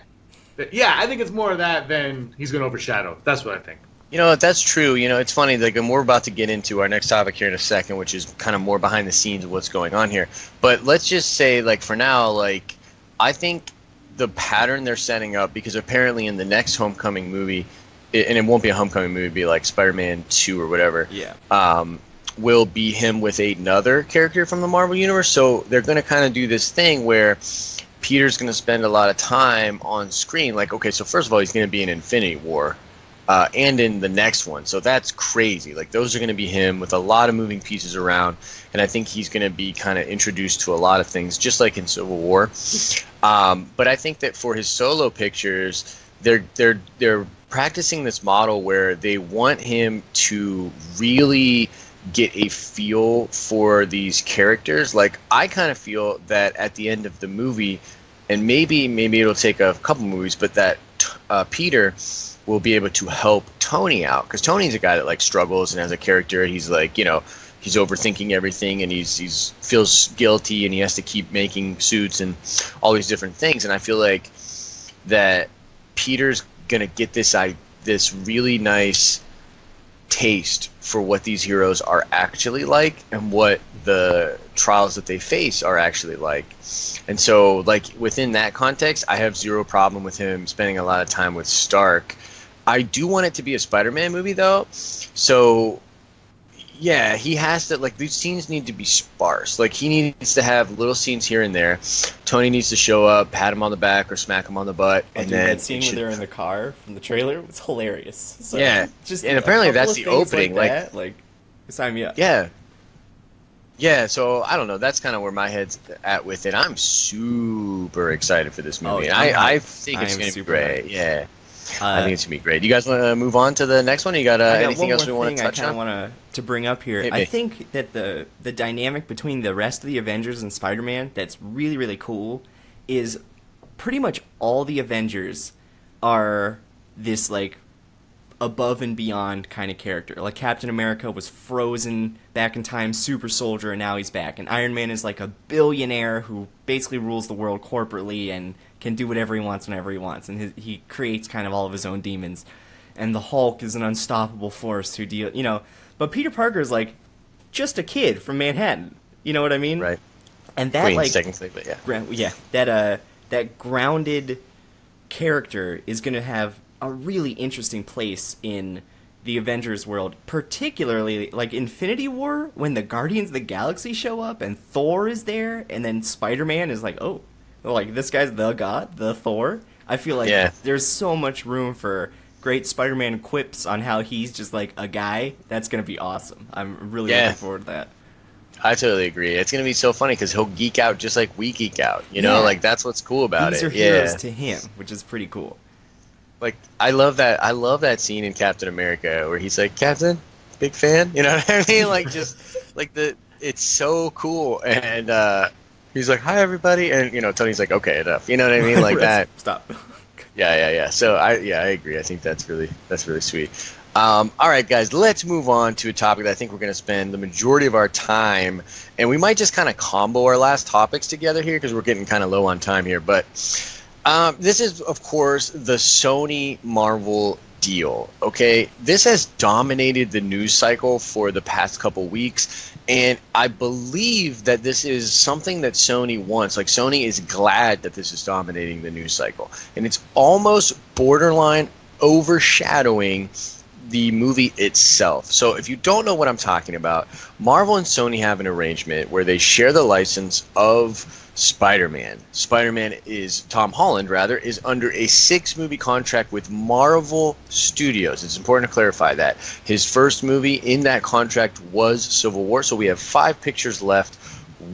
Yeah, I think it's more of that than he's going to overshadow. That's what I think. You know, that's true. You know, it's funny, like, and we're about to get into our next topic here in a second, which is kind of more behind the scenes of what's going on here. But let's just say, like, for now, like, I think the pattern they're setting up, because apparently in the next Homecoming movie, and it won't be a Homecoming movie, it'll be like Spider-Man 2 or whatever, will be him with another character from the Marvel Universe. So they're going to kind of do this thing where Peter's going to spend a lot of time on screen. Like, okay, so first of all, he's going to be in Infinity War. And in the next one. So that's crazy. Like, those are going to be him with a lot of moving pieces around. And I think he's going to be kind of introduced to a lot of things, just like in Civil War. But I think that for his solo pictures, they're practicing this model where they want him to really get a feel for these characters. Like, I kind of feel that at the end of the movie, and maybe it'll take a couple movies, but that Peter will be able to help Tony out, because Tony's a guy that like struggles and has a character. He's like, you know, he's overthinking everything, and he's feels guilty, and he has to keep making suits and all these different things. And I feel like that Peter's gonna get this really nice taste for what these heroes are actually like and what the trials that they face are actually like. And so, like, within that context, I have zero problem with him spending a lot of time with Stark. I do want it to be a Spider-Man movie, though. So, yeah, he has to, like, these scenes need to be sparse. Like, he needs to have little scenes here and there. Tony needs to show up, pat him on the back or smack him on the butt. And then that scene where they're in the car from the trailer was hilarious. So yeah, just and apparently that's the opening. Like sign me up. Yeah. Yeah, so I don't know. That's kind of where my head's at with it. I'm super excited for this movie. I think it's going to be great. Yeah. I think it's going to be great. You guys want to move on to the next one? You got anything else we want to touch on? I kind of want to bring up here. I think that the dynamic between the rest of the Avengers and Spider-Man that's really, really cool is pretty much all the Avengers are this, like, above and beyond kind of character. Like, Captain America was frozen back in time, super soldier, and now he's back. And Iron Man is like a billionaire who basically rules the world corporately and can do whatever he wants whenever he wants. And he creates kind of all of his own demons. And the Hulk is an unstoppable force who deal, you know. But Peter Parker is like just a kid from Manhattan. You know what I mean? Right. And that, Queens, like, technically, but yeah. That grounded character is going to have a really interesting place in the Avengers world, particularly like Infinity War, when the Guardians of the Galaxy show up and Thor is there, and then Spider-Man is like, oh, like, this guy's the god, the Thor. I feel like there's so much room for great Spider-Man quips on how he's just like a guy. That's going to be awesome. I'm really looking forward to that. I totally agree. It's going to be so funny because he'll geek out just like we geek out. You know, like, that's what's cool about These it. are heroes to him, which is pretty cool. Like, I love that scene in Captain America where he's like, Captain, big fan. You know what I mean? Like, just like it's so cool. And he's like, hi everybody, and you know, Tony's like, okay, enough. You know what I mean? Like that. Stop. Yeah. So I agree. I think that's really sweet. All right, guys, let's move on to a topic that I think we're going to spend the majority of our time, and we might just kind of combo our last topics together here because we're getting kind of low on time here. But this is, of course, the Sony Marvel deal. Okay, this has dominated the news cycle for the past couple weeks, and I believe that this is something that Sony wants. Like, Sony is glad that this is dominating the news cycle, and it's almost borderline overshadowing the movie itself. So if you don't know what I'm talking about, Marvel and Sony have an arrangement where they share the license of Spider-Man. Spider-Man is, Tom Holland rather, is under a 6-movie contract with Marvel Studios. It's important to clarify that. His first movie in that contract was Civil War, so we have 5 pictures left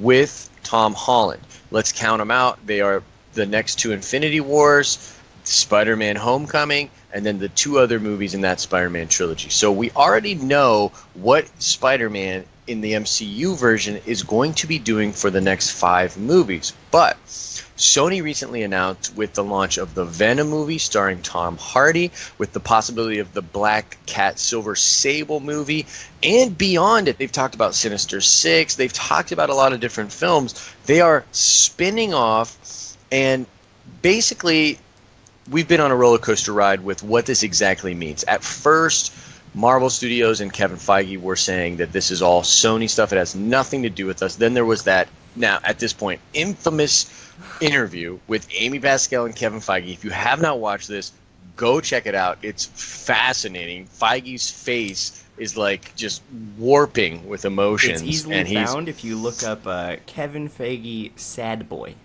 with Tom Holland. Let's count them out. They are the next 2 Infinity Wars, Spider-Man Homecoming, and then the 2 other movies in that Spider-Man trilogy. So we already know what Spider-Man in the MCU version is going to be doing for the next 5 movies. But Sony recently announced with the launch of the Venom movie starring Tom Hardy, with the possibility of the Black Cat Silver Sable movie, and beyond it, they've talked about Sinister Six, they've talked about a lot of different films. They are spinning off, and basically we've been on a roller coaster ride with what this exactly means. At first, Marvel Studios and Kevin Feige were saying that this is all Sony stuff. It has nothing to do with us. Then there was that, now at this point, infamous interview with Amy Pascal and Kevin Feige. If you have not watched this, go check it out. It's fascinating. Feige's face is like just warping with emotions. It's easily found if you look up Kevin Feige sad boy.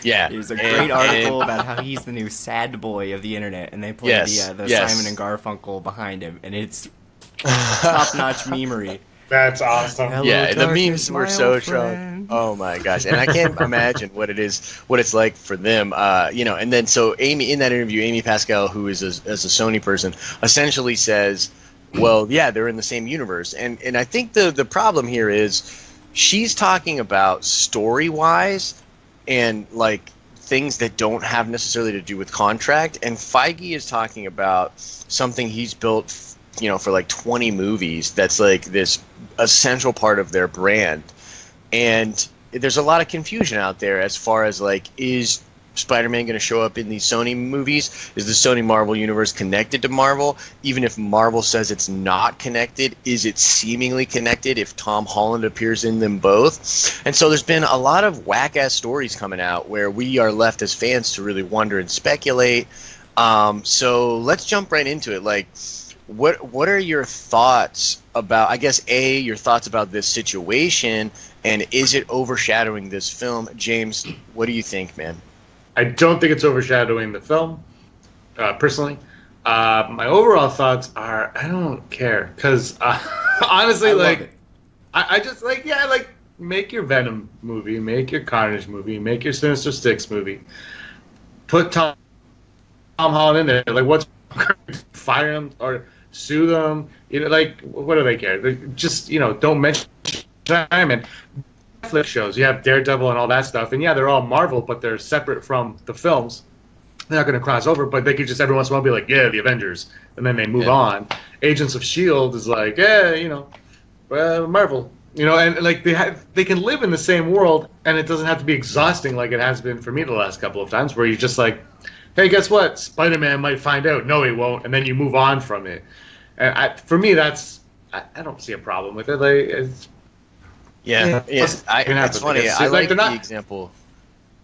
There's a great article about how he's the new sad boy of the internet, and they play the Simon and Garfunkel behind him, and it's top-notch memery. That's awesome. Hello, yeah, the darkness, memes were my so old strong. friend. Oh my gosh, and I can't imagine what it's like for them. And then so Amy, in that interview, Amy Pascal, who is as a Sony person, essentially says, well, yeah, they're in the same universe, and I think the problem here is she's talking about story-wise and like things that don't have necessarily to do with contract, and Feige is talking about something he's built, for like 20 movies. That's like this essential part of their brand, and there's a lot of confusion out there as far as like, is Spider-Man going to show up in these Sony movies? Is the Sony Marvel universe connected to Marvel? Even if Marvel says it's not connected, is it seemingly connected if Tom Holland appears in them both? And so there's been a lot of whack-ass stories coming out where we are left as fans to really wonder and speculate. So let's jump right into it. Like, what are your thoughts about, I guess, your thoughts about this situation, and is it overshadowing this film? James, what do you think, man? I don't think it's overshadowing the film, personally. My overall thoughts are, I don't care, because honestly, I just make your Venom movie, make your Carnage movie, make your Sinister Six movie, put Tom Holland in there. Like, what's fire him or sue them? What do they care? They just don't mention time. And Netflix shows, you have Daredevil and all that stuff, and yeah, they're all Marvel, but they're separate from the films. They're not going to cross over, but they could just every once in a while be like, yeah, the Avengers, and then they move on. Agents of S.H.I.E.L.D. is like, Marvel, and like they can live in the same world, and it doesn't have to be exhausting like it has been for me the last couple of times, where you're just like, hey, guess what? Spider-Man might find out. No, he won't, and then you move on from it. And for me, I don't see a problem with it. Like, it's, it's funny. I like the example.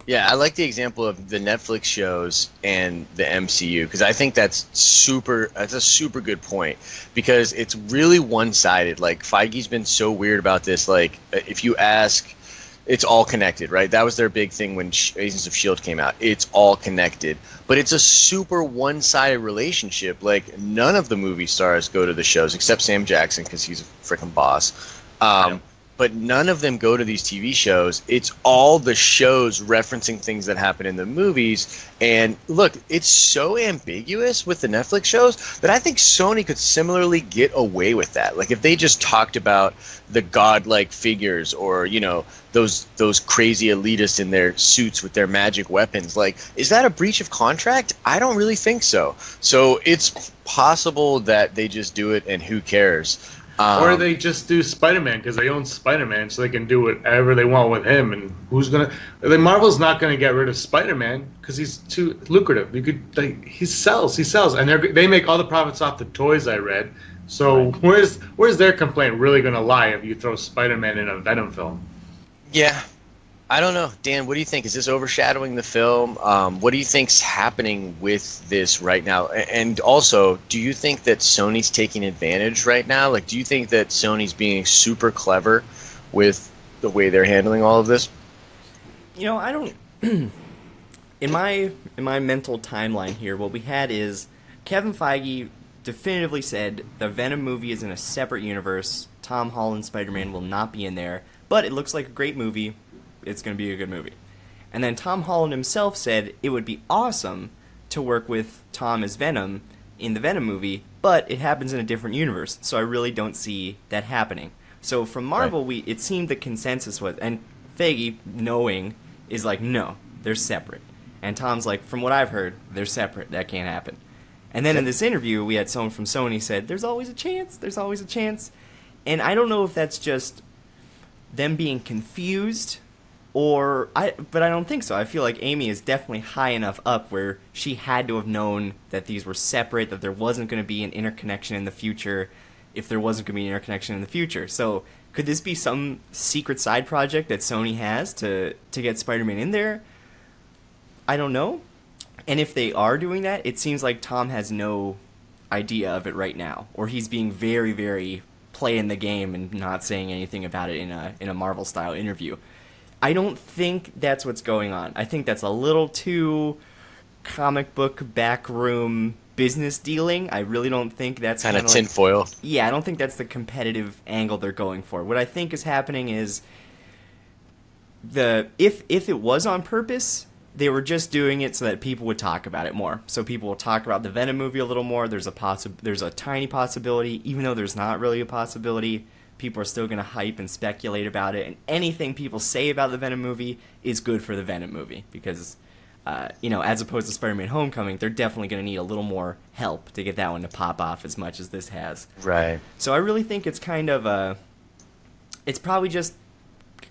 Yeah, I like the example of the Netflix shows and the MCU, because I think that's a super good point, because it's really one-sided. Like, Feige's been so weird about this. Like, if you ask, it's all connected, right? That was their big thing when Agents of S.H.I.E.L.D. came out. It's all connected. But it's a super one-sided relationship. Like, none of the movie stars go to the shows, except Sam Jackson, because he's a freaking boss. But none of them go to these TV shows. It's all the shows referencing things that happen in the movies. And look, it's so ambiguous with the Netflix shows that I think Sony could similarly get away with that. Like, if they just talked about the godlike figures, or those crazy elitists in their suits with their magic weapons, like, is that a breach of contract? I don't really think so. So it's possible that they just do it, and who cares? Or they just do Spider-Man because they own Spider-Man, so they can do whatever they want with him. And Marvel's not gonna get rid of Spider-Man because he's too lucrative. He sells, and they make all the profits off the toys. I read. So right. Where's their complaint really gonna lie if you throw Spider-Man in a Venom film? Yeah. I don't know. Dan, what do you think? Is this overshadowing the film? What do you think's happening with this right now? And also, do you think that Sony's taking advantage right now? Like, do you think that Sony's being super clever with the way they're handling all of this? I don't... in my mental timeline here, what we had is Kevin Feige definitively said the Venom movie is in a separate universe. Tom Holland Spider-Man will not be in there, but it looks like a great movie. It's going to be a good movie. And then Tom Holland himself said it would be awesome to work with Tom as Venom in the Venom movie, but it happens in a different universe, so I really don't see that happening. So from Marvel, it seemed the consensus was, and Feige, knowing, is like, no, they're separate. And Tom's like, from what I've heard, they're separate. That can't happen. And then in this interview, we had someone from Sony said, there's always a chance, there's always a chance. And I don't know if that's just them being confused, but I don't think so. I feel like Amy is definitely high enough up where she had to have known that these were separate, that there wasn't going to be an interconnection in the future, if there wasn't going to be an interconnection in the future. So could this be some secret side project that Sony has to get Spider-Man in there? I don't know. And if they are doing that, it seems like Tom has no idea of it right now, or he's being very, very playing the game and not saying anything about it in a Marvel-style interview. I don't think that's what's going on. I think that's a little too comic book backroom business dealing. I really don't think that's kind of tinfoil. Yeah, I don't think that's the competitive angle they're going for. What I think is happening is if it was on purpose, they were just doing it so that people would talk about it more. So people will talk about the Venom movie a little more. There's a tiny possibility, even though there's not really a possibility. People are still going to hype and speculate about it, and anything people say about the Venom movie is good for the Venom movie because, as opposed to Spider-Man Homecoming, they're definitely going to need a little more help to get that one to pop off as much as this has. Right. So I really think it's kind of it's probably just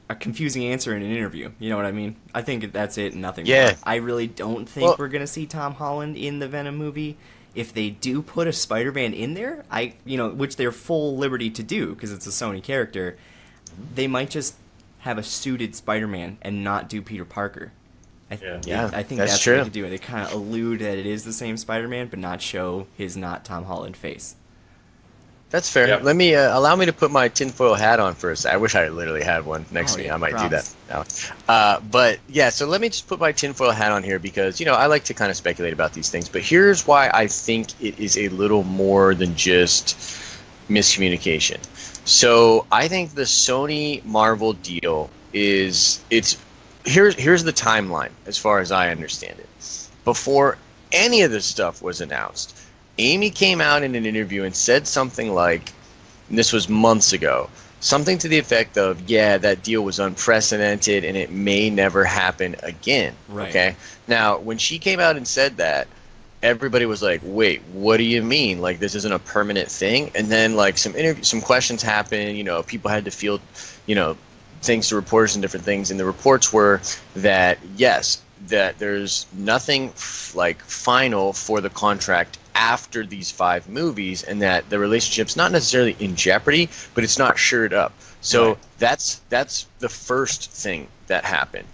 a confusing answer in an interview. You know what I mean? I think that's it and nothing more. I really don't think we're going to see Tom Holland in the Venom movie. If they do put a Spider-Man in there, which they're full liberty to do because it's a Sony character, they might just have a suited Spider-Man and not do Peter Parker. I think that's true. what they do. They kind of allude that it is the same Spider-Man, but not show his not Tom Holland face. That's fair. Yep. Let me allow me to put my tinfoil hat on for a second. I wish I literally had one next to me. Yeah, I might props. do that now. But yeah, so let me just put my tinfoil hat on here because I like to kind of speculate about these things. But here's why I think it is a little more than just miscommunication. So I think the Sony Marvel deal here's the timeline as far as I understand it. Before any of this stuff was announced, Amy came out in an interview and said something like, and this was months ago, something to the effect of, yeah, that deal was unprecedented and it may never happen again. Right. Okay. Now, when she came out and said that, everybody was like, wait, what do you mean? Like, this isn't a permanent thing? And then, like, some questions happened, people had to field, things to reporters and different things, and the reports were that, yes, that there's nothing final for the contract after these 5 movies, and that the relationship's not necessarily in jeopardy, but it's not shored up. So that's the first thing that happened.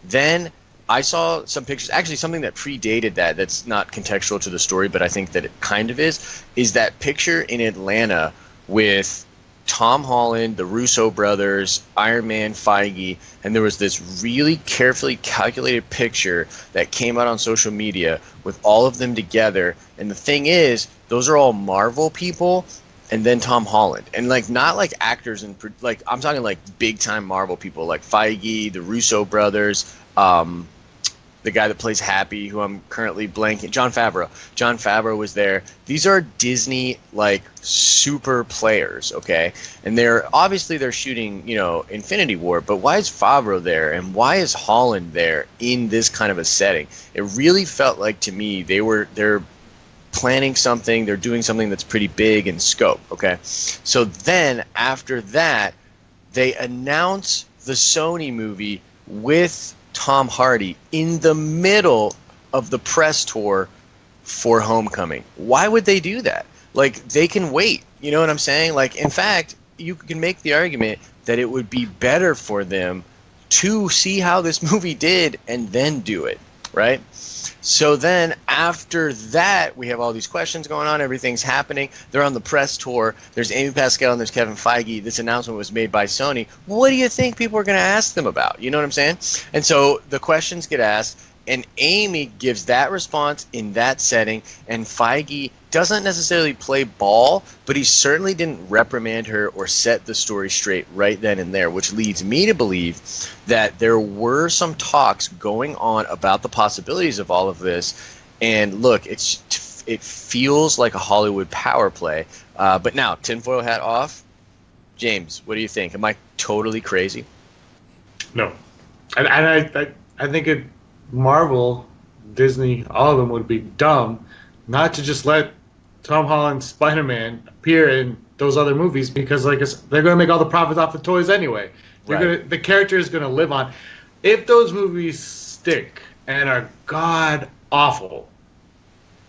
Then I saw some pictures, actually something that predated that's not contextual to the story, but I think that it kind of is that picture in Atlanta with Tom Holland, the Russo brothers, Iron Man, Feige, and there was this really carefully calculated picture that came out on social media with all of them together. And the thing is, those are all Marvel people, and then Tom Holland, and not like actors and I'm talking like big time Marvel people like Feige, the Russo brothers, the guy that plays Happy, who I'm currently blanking, Jon Favreau. Jon Favreau was there. These are Disney super players, okay? And they're shooting, Infinity War, but why is Favreau there and why is Holland there in this kind of a setting? It really felt like to me they're planning something, they're doing something that's pretty big in scope, okay? So then after that, they announce the Sony movie with Tom Hardy in the middle of the press tour for Homecoming. Why would they do that? They can wait. You know what I'm saying? In fact, you can make the argument that it would be better for them to see how this movie did and then do it, right? So then after that, we have all these questions going on. Everything's happening. They're on the press tour. There's Amy Pascal and there's Kevin Feige. This announcement was made by Sony. What do you think people are going to ask them about? You know what I'm saying? And so the questions get asked, and Amy gives that response in that setting, and Feige doesn't necessarily play ball, but he certainly didn't reprimand her or set the story straight right then and there, which leads me to believe that there were some talks going on about the possibilities of all of this, And look, it feels like a Hollywood power play. But now, tinfoil hat off. James, what do you think? Am I totally crazy? No, and I think Marvel, Disney, all of them would be dumb not to just let Tom Holland's Spider-Man appear in those other movies, because like they're going to make all the profits off the toys anyway. The character is going to live on. If those movies stick and are god awful,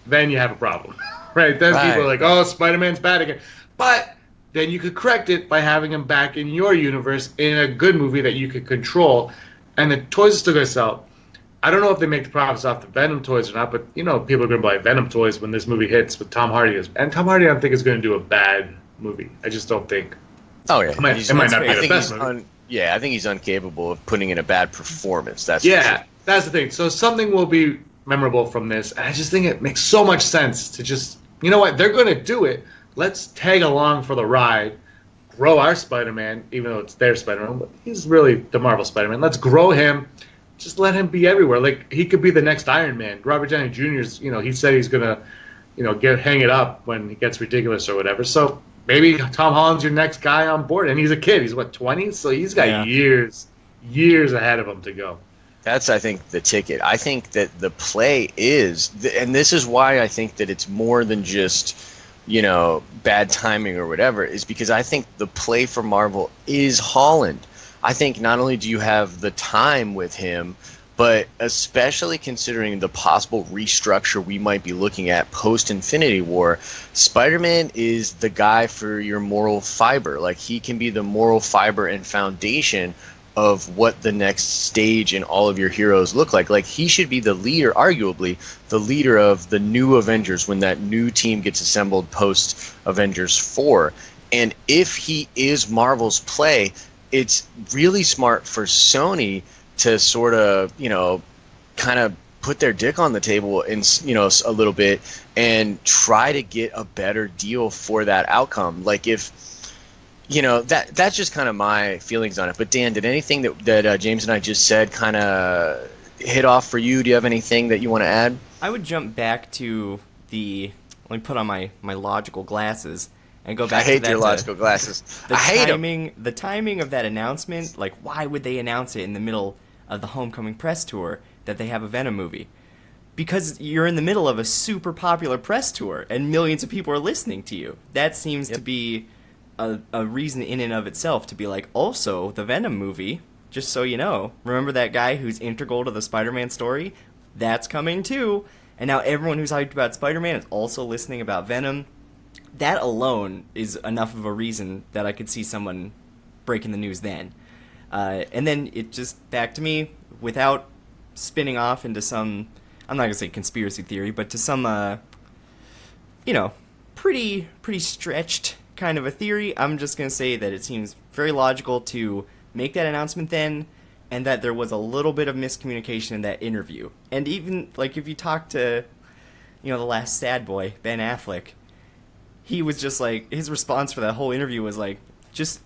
then you have a problem, right? Then people are like, "Oh, Spider-Man's bad again," but then you could correct it by having him back in your universe in a good movie that you could control, and the toys are still going to sell. I don't know if they make the profits off the Venom toys or not, but people are going to buy Venom toys when this movie hits with Tom Hardy. And Tom Hardy, I don't think, is going to do a bad movie. I just don't think. Oh yeah, it might not be the best movie. I think he's incapable of putting in a bad performance. That's the thing. So something will be memorable from this, and I just think it makes so much sense to just, you know what, they're going to do it. Let's tag along for the ride, grow our Spider-Man, even though it's their Spider-Man, but he's really the Marvel Spider-Man. Let's grow him. Just let him be everywhere. Like, he could be the next Iron Man. Robert Downey Jr.'s, he said he's going to, hang it up when he gets ridiculous or whatever. So maybe Tom Holland's your next guy on board. And he's a kid. He's, 20? So he's got years ahead of him to go. That's, I think, the ticket. I think that the play is, and this is why I think that it's more than just, bad timing or whatever, is because I think the play for Marvel is Holland. I think not only do you have the time with him, but especially considering the possible restructure we might be looking at post-Infinity War, Spider-Man is the guy for your moral fiber. Like, he can be the moral fiber and foundation of what the next stage in all of your heroes look like. Like, he should be the leader, arguably, the leader of the new Avengers when that new team gets assembled post-Avengers 4. And if he is Marvel's play, it's really smart for Sony to sort of, kind of put their dick on the table and, a little bit and try to get a better deal for that outcome. Like, if, that's just kind of my feelings on it. But Dan, did anything that James and I just said kind of hit off for you? Do you have anything that you want to add? I would jump back to let me put on my logical glasses. And go back I hate to that, your logical glasses. I hate them. The timing of that announcement, like, why would they announce it in the middle of the Homecoming press tour that they have a Venom movie? Because you're in the middle of a super popular press tour, and millions of people are listening to you. That seems to be a reason in and of itself to be like, also, the Venom movie, just so you know, remember that guy who's integral to the Spider-Man story? That's coming too. And now everyone who's hyped about Spider-Man is also listening about Venom. That alone is enough of a reason that I could see someone breaking the news then. And then it just, back to me, without spinning off into some, I'm not going to say conspiracy theory, but to some, pretty stretched kind of a theory, I'm just going to say that it seems very logical to make that announcement then, and that there was a little bit of miscommunication in that interview. And even, like, if you talk to, the last sad boy, Ben Affleck, he was just like, his response for that whole interview was like, just,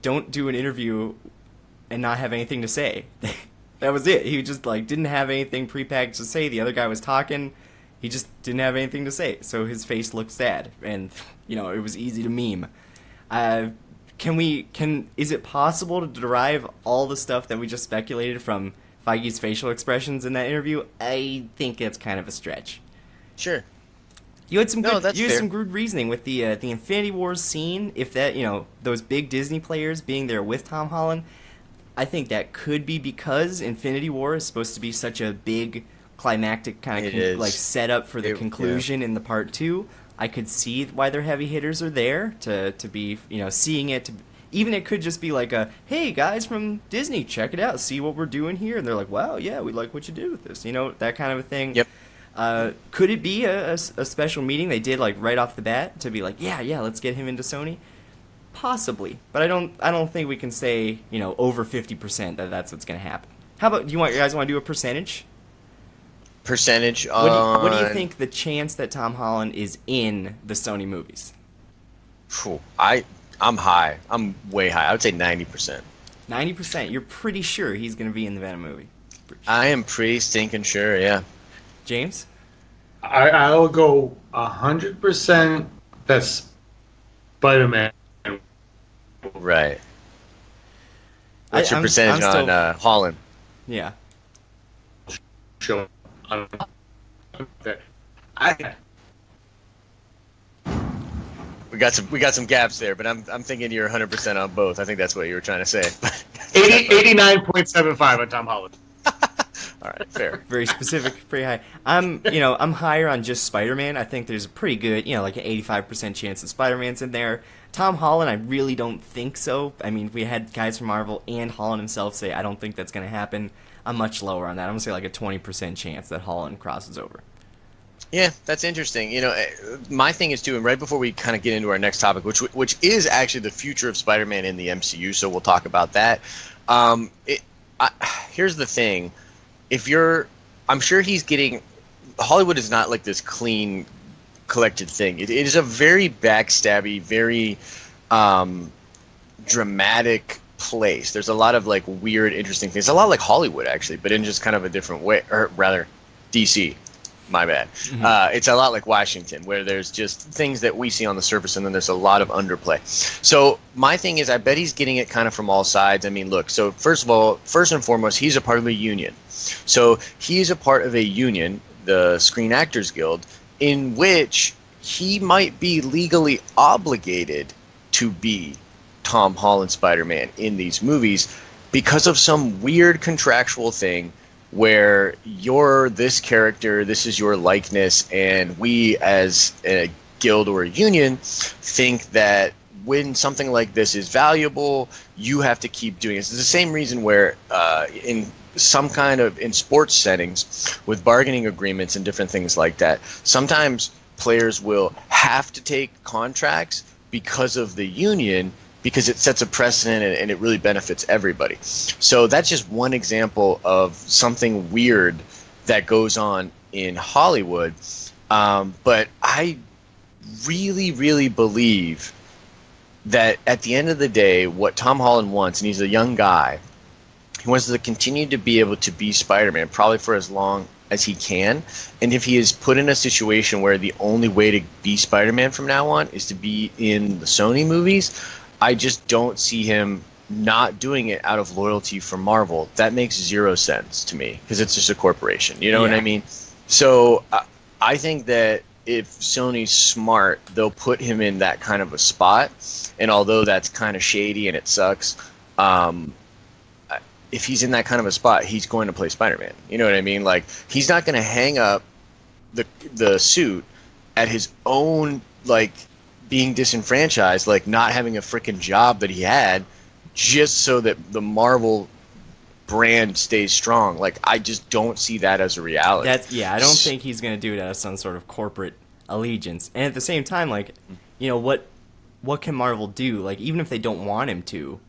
don't do an interview and not have anything to say. That was it. He just, like, didn't have anything prepackaged to say. The other guy was talking. He just didn't have anything to say. So his face looked sad. And, it was easy to meme. Is it possible to derive all the stuff that we just speculated from Feige's facial expressions in that interview? I think it's kind of a stretch. Sure. You had some good reasoning with the Infinity Wars scene. If that, those big Disney players being there with Tom Holland, I think that could be because Infinity War is supposed to be such a big climactic kind of setup for the conclusion in the part 2. I could see why their heavy hitters are there to be, seeing it. Even it could just be like a, hey guys from Disney, check it out, see what we're doing here, and they're like, wow, yeah, we like what you did with this, that kind of a thing. Yep. Could it be a special meeting they did, like, right off the bat to be like, yeah, let's get him into Sony? Possibly, but I don't think we can say, over 50% that's what's going to happen. How about, you guys want to do a percentage? Percentage What do you think the chance that Tom Holland is in the Sony movies? I'm high. I'm way high. I would say 90%. 90%? You're pretty sure he's going to be in the Venom movie? I am pretty stinking sure, yeah. James? I'll go 100%. That's Spider-Man. Right. What's your I'm percentage still, on Holland? yeah. Show. I We got some gaps there, but I'm thinking you're 100% on both. I think that's what you were trying to say. 89.75 on Tom Holland. All right, fair. Very specific, pretty high. I'm higher on just Spider-Man. I think there's a pretty good, like an 85% chance that Spider-Man's in there. Tom Holland, I really don't think so. I mean, we had guys from Marvel and Holland himself say, I don't think that's going to happen. I'm much lower on that. I'm going to say like a 20% chance that Holland crosses over. Yeah, that's interesting. My thing is too, and right before we kind of get into our next topic, which is actually the future of Spider-Man in the MCU, so we'll talk about that. Here's the thing: I'm sure he's getting. Hollywood is not like this clean, collected thing. It is a very backstabby, very dramatic place. There's a lot of like weird, interesting things. A lot like Hollywood actually, but in just kind of a different way, or rather, DC. My bad. Mm-hmm. It's a lot like Washington, where there's just things that we see on the surface, and then there's a lot of underplay. So my thing is, I bet he's getting it kind of from all sides. I mean, look, so first and foremost, he's a part of a union. So he's a part of a union, the Screen Actors Guild, in which he might be legally obligated to be Tom Holland Spider-Man in these movies because of some weird contractual thing where you're this character, this is your likeness, and we as a guild or a union think that when something like this is valuable, you have to keep doing it. It's the same reason where in sports settings with bargaining agreements and different things like that, sometimes players will have to take contracts because of the union, because it sets a precedent and it really benefits everybody. So that's just one example of something weird that goes on in Hollywood. But I really, really believe that at the end of the day, what Tom Holland wants, and he's a young guy, he wants to continue to be able to be Spider-Man probably for as long as he can. And if he is put in a situation where the only way to be Spider-Man from now on is to be in the Sony movies, I just don't see him not doing it out of loyalty for Marvel. That makes zero sense to me because it's just a corporation. You know what I mean? So I think that if Sony's smart, they'll put him in that kind of a spot. And although that's kind of shady and it sucks, if he's in that kind of a spot, he's going to play Spider-Man. You know what I mean? Like, he's not going to hang up the suit at his own, like, being disenfranchised, like not having a freaking job that he had, just so that the Marvel brand stays strong. Like, I just don't see that as a reality. I don't think he's going to do it out of some sort of corporate allegiance. And at the same time, like, what can Marvel do? Like, even if they don't want him to,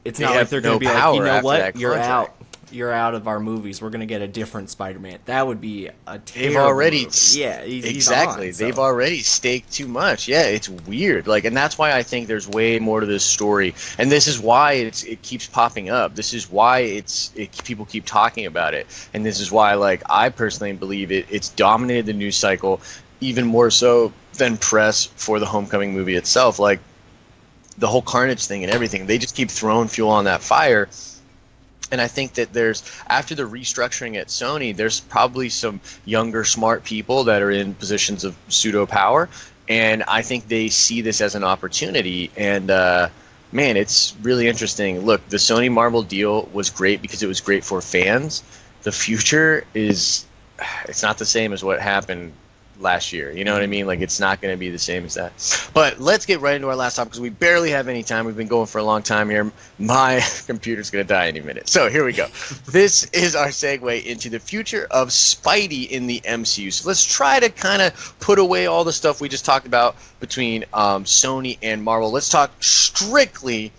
it's not like they're going to be like, you know what, you're out. You're out of our movies. We're gonna get a different Spider-Man. That would be a terrible They've already movie. Yeah, he's exactly. on, so. They've already staked too much. Yeah, it's weird. Like, and that's why I think there's way more to this story. And this is why it keeps popping up. This is why people keep talking about it. And this is why, like, I personally believe it's dominated the news cycle even more so than press for the Homecoming movie itself. Like, the whole Carnage thing and everything. They just keep throwing fuel on that fire. And I think that after the restructuring at Sony, there's probably some younger, smart people that are in positions of pseudo power. And I think they see this as an opportunity. And, man, it's really interesting. Look, the Sony Marvel deal was great because it was great for fans. The future it's not the same as what happened last year. You know what I mean? Like, it's not going to be the same as that. But let's get right into our last topic because we barely have any time. We've been going for a long time here. My computer's going to die any minute. So here we go. This is our segue into the future of Spidey in the MCU. So let's try to kind of put away all the stuff we just talked about between Sony and Marvel. Let's talk strictly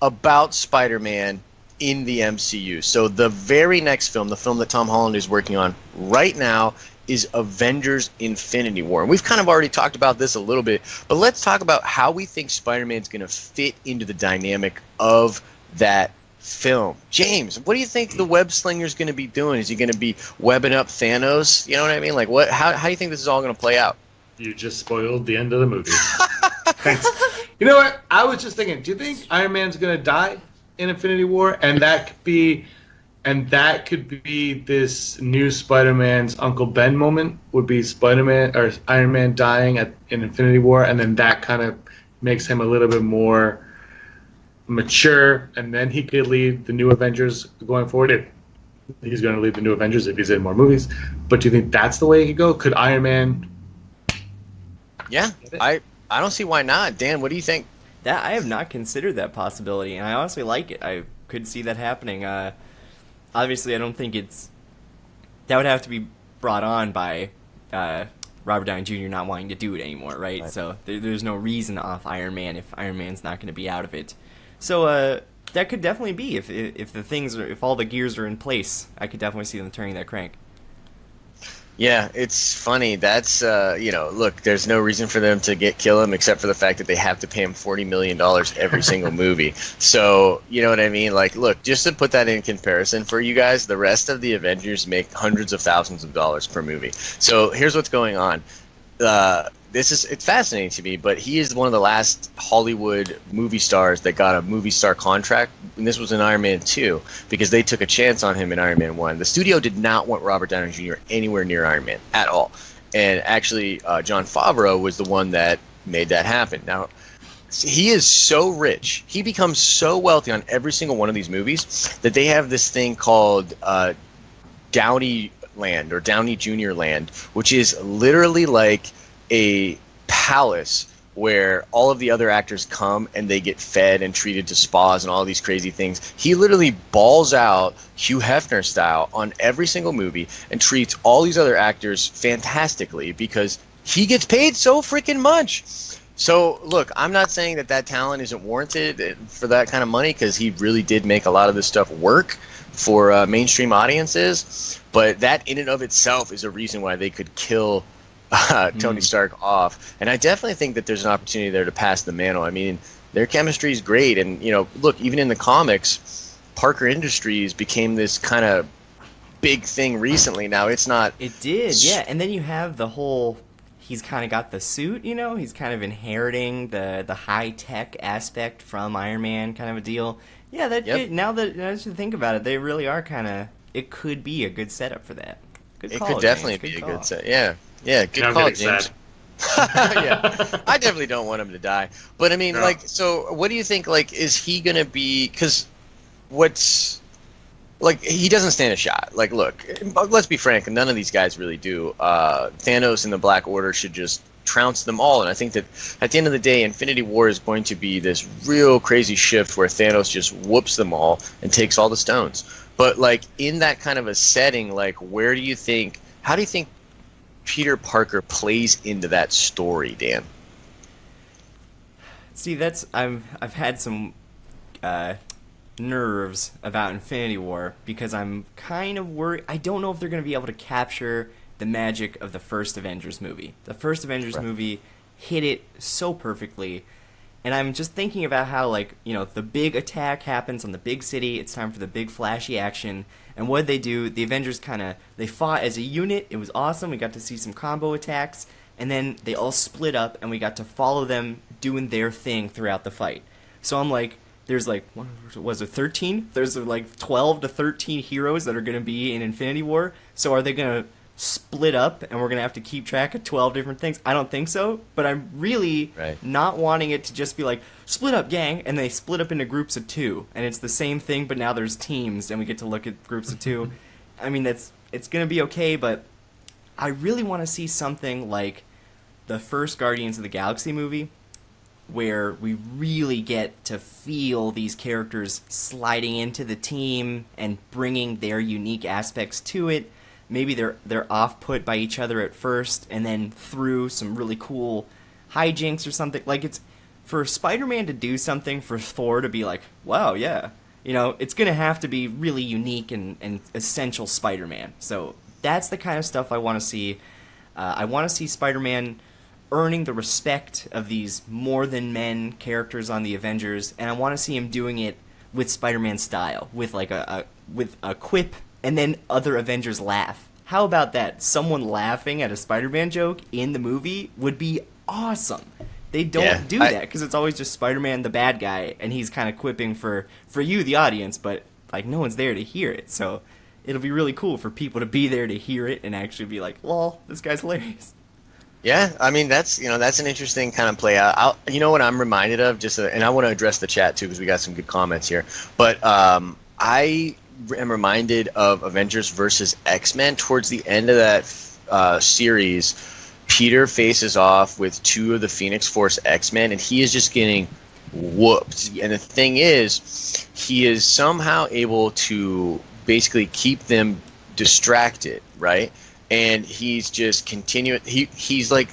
about Spider-Man in the MCU. So the very next film, the film that Tom Holland is working on right now, is Avengers Infinity War. And we've kind of already talked about this a little bit, but let's talk about how we think Spider-Man's going to fit into the dynamic of that film. James, what do you think the web slinger's going to be doing? Is he going to be webbing up Thanos? You know what I mean? Like, what? How do you think this is all going to play out? You just spoiled the end of the movie. Thanks. You know what? I was just thinking, do you think Iron Man's going to die in Infinity War? And that could be this new Spider-Man's Uncle Ben moment, would be Spider-Man or Iron Man dying in Infinity War, and then that kind of makes him a little bit more mature, and then he could lead the new Avengers going forward. If he's going to lead the new Avengers, if he's in more movies. But do you think that's the way he could go? Could Iron Man... Yeah, I don't see why not. Dan, what do you think? That I have not considered that possibility, and I honestly like it. I could see that happening. Obviously, I don't think that would have to be brought on by Robert Downey Jr. not wanting to do it anymore, right? So there's no reason off Iron Man if Iron Man's not going to be out of it. So that could definitely be if all the gears are in place. I could definitely see them turning that crank. Yeah, it's funny. That's look, there's no reason for them to kill him except for the fact that they have to pay him $40 million every single movie. So, you know what I mean? Like, look, just to put that in comparison for you guys, the rest of the Avengers make hundreds of thousands of dollars per movie. So here's what's going on. It's fascinating to me, but he is one of the last Hollywood movie stars that got a movie star contract, and this was in Iron Man 2, because they took a chance on him in Iron Man 1. The studio did not want Robert Downey Jr. anywhere near Iron Man at all, and actually Jon Favreau was the one that made that happen. Now, he is so rich, he becomes so wealthy on every single one of these movies that they have this thing called Downey Land, or Downey Jr. Land, which is literally like a palace where all of the other actors come and they get fed and treated to spas and all these crazy things. He literally balls out Hugh Hefner style on every single movie and treats all these other actors fantastically because he gets paid so freaking much. So, look, I'm not saying that talent isn't warranted for that kind of money, because he really did make a lot of this stuff work for mainstream audiences, but that in and of itself is a reason why they could kill Tony Stark off. And I definitely think that there's an opportunity there to pass the mantle. I mean, their chemistry is great, and look, even in the comics, Parker Industries became this kind of big thing recently. Now it's not. It did, yeah. And then you have the whole. He's kind of got the suit, He's kind of inheriting the high tech aspect from Iron Man, kind of a deal. Yeah, now that I should think about it, they really are kind of. It could be a good setup for that. Good call, it could definitely be a good set. Yeah. Yeah, good call, James. Yeah, I definitely don't want him to die. But I mean, so what do you think? Like, is he gonna be? Because he doesn't stand a shot. Like, look, let's be frank, none of these guys really do. Thanos and the Black Order should just trounce them all. And I think that at the end of the day, Infinity War is going to be this real crazy shift where Thanos just whoops them all and takes all the stones. But like in that kind of a setting, like, how do you think Peter Parker plays into that story, Dan? See, I've had some nerves about Infinity War because I'm kind of worried. I don't know if they're going to be able to capture the magic of the first Avengers movie. The first Avengers movie hit it so perfectly, and I'm just thinking about how, the big attack happens on the big city. It's time for the big flashy action. And what did they do? The Avengers they fought as a unit. It was awesome. We got to see some combo attacks. And then they all split up, and we got to follow them doing their thing throughout the fight. So I'm like, there's 13? There's 12 to 13 heroes that are going to be in Infinity War. So are they going to split up, and we're going to have to keep track of 12 different things? I don't think so, but I'm really not wanting it to just be like, split up, gang, and they split up into groups of 2, and it's the same thing, but now there's teams, and we get to look at groups of 2. I mean, it's going to be okay, but I really want to see something like the first Guardians of the Galaxy movie, where we really get to feel these characters sliding into the team and bringing their unique aspects to it. Maybe they're off-put by each other at first, and then through some really cool hijinks or something. Like, it's for Spider-Man to do something, for Thor to be like, wow, yeah. It's going to have to be really unique and essential Spider-Man. So that's the kind of stuff I want to see. I want to see Spider-Man earning the respect of these more-than-men characters on the Avengers, and I want to see him doing it with Spider-Man style, with like with a quip, and then other Avengers laugh. How about that? Someone laughing at a Spider-Man joke in the movie would be awesome. They don't do that because it's always just Spider-Man, the bad guy, and he's kind of quipping for you, the audience, but like no one's there to hear it. So it'll be really cool for people to be there to hear it and actually be like, "Lol, this guy's hilarious." Yeah, I mean that's an interesting kind of play out. You know what I'm reminded of, and I want to address the chat too because we got some good comments here. But I am reminded of Avengers versus X-Men towards the end of that series. Peter faces off with 2 of the Phoenix Force X-Men, and he is just getting whooped. And the thing is, he is somehow able to basically keep them distracted, right? And he's just continuing. He's like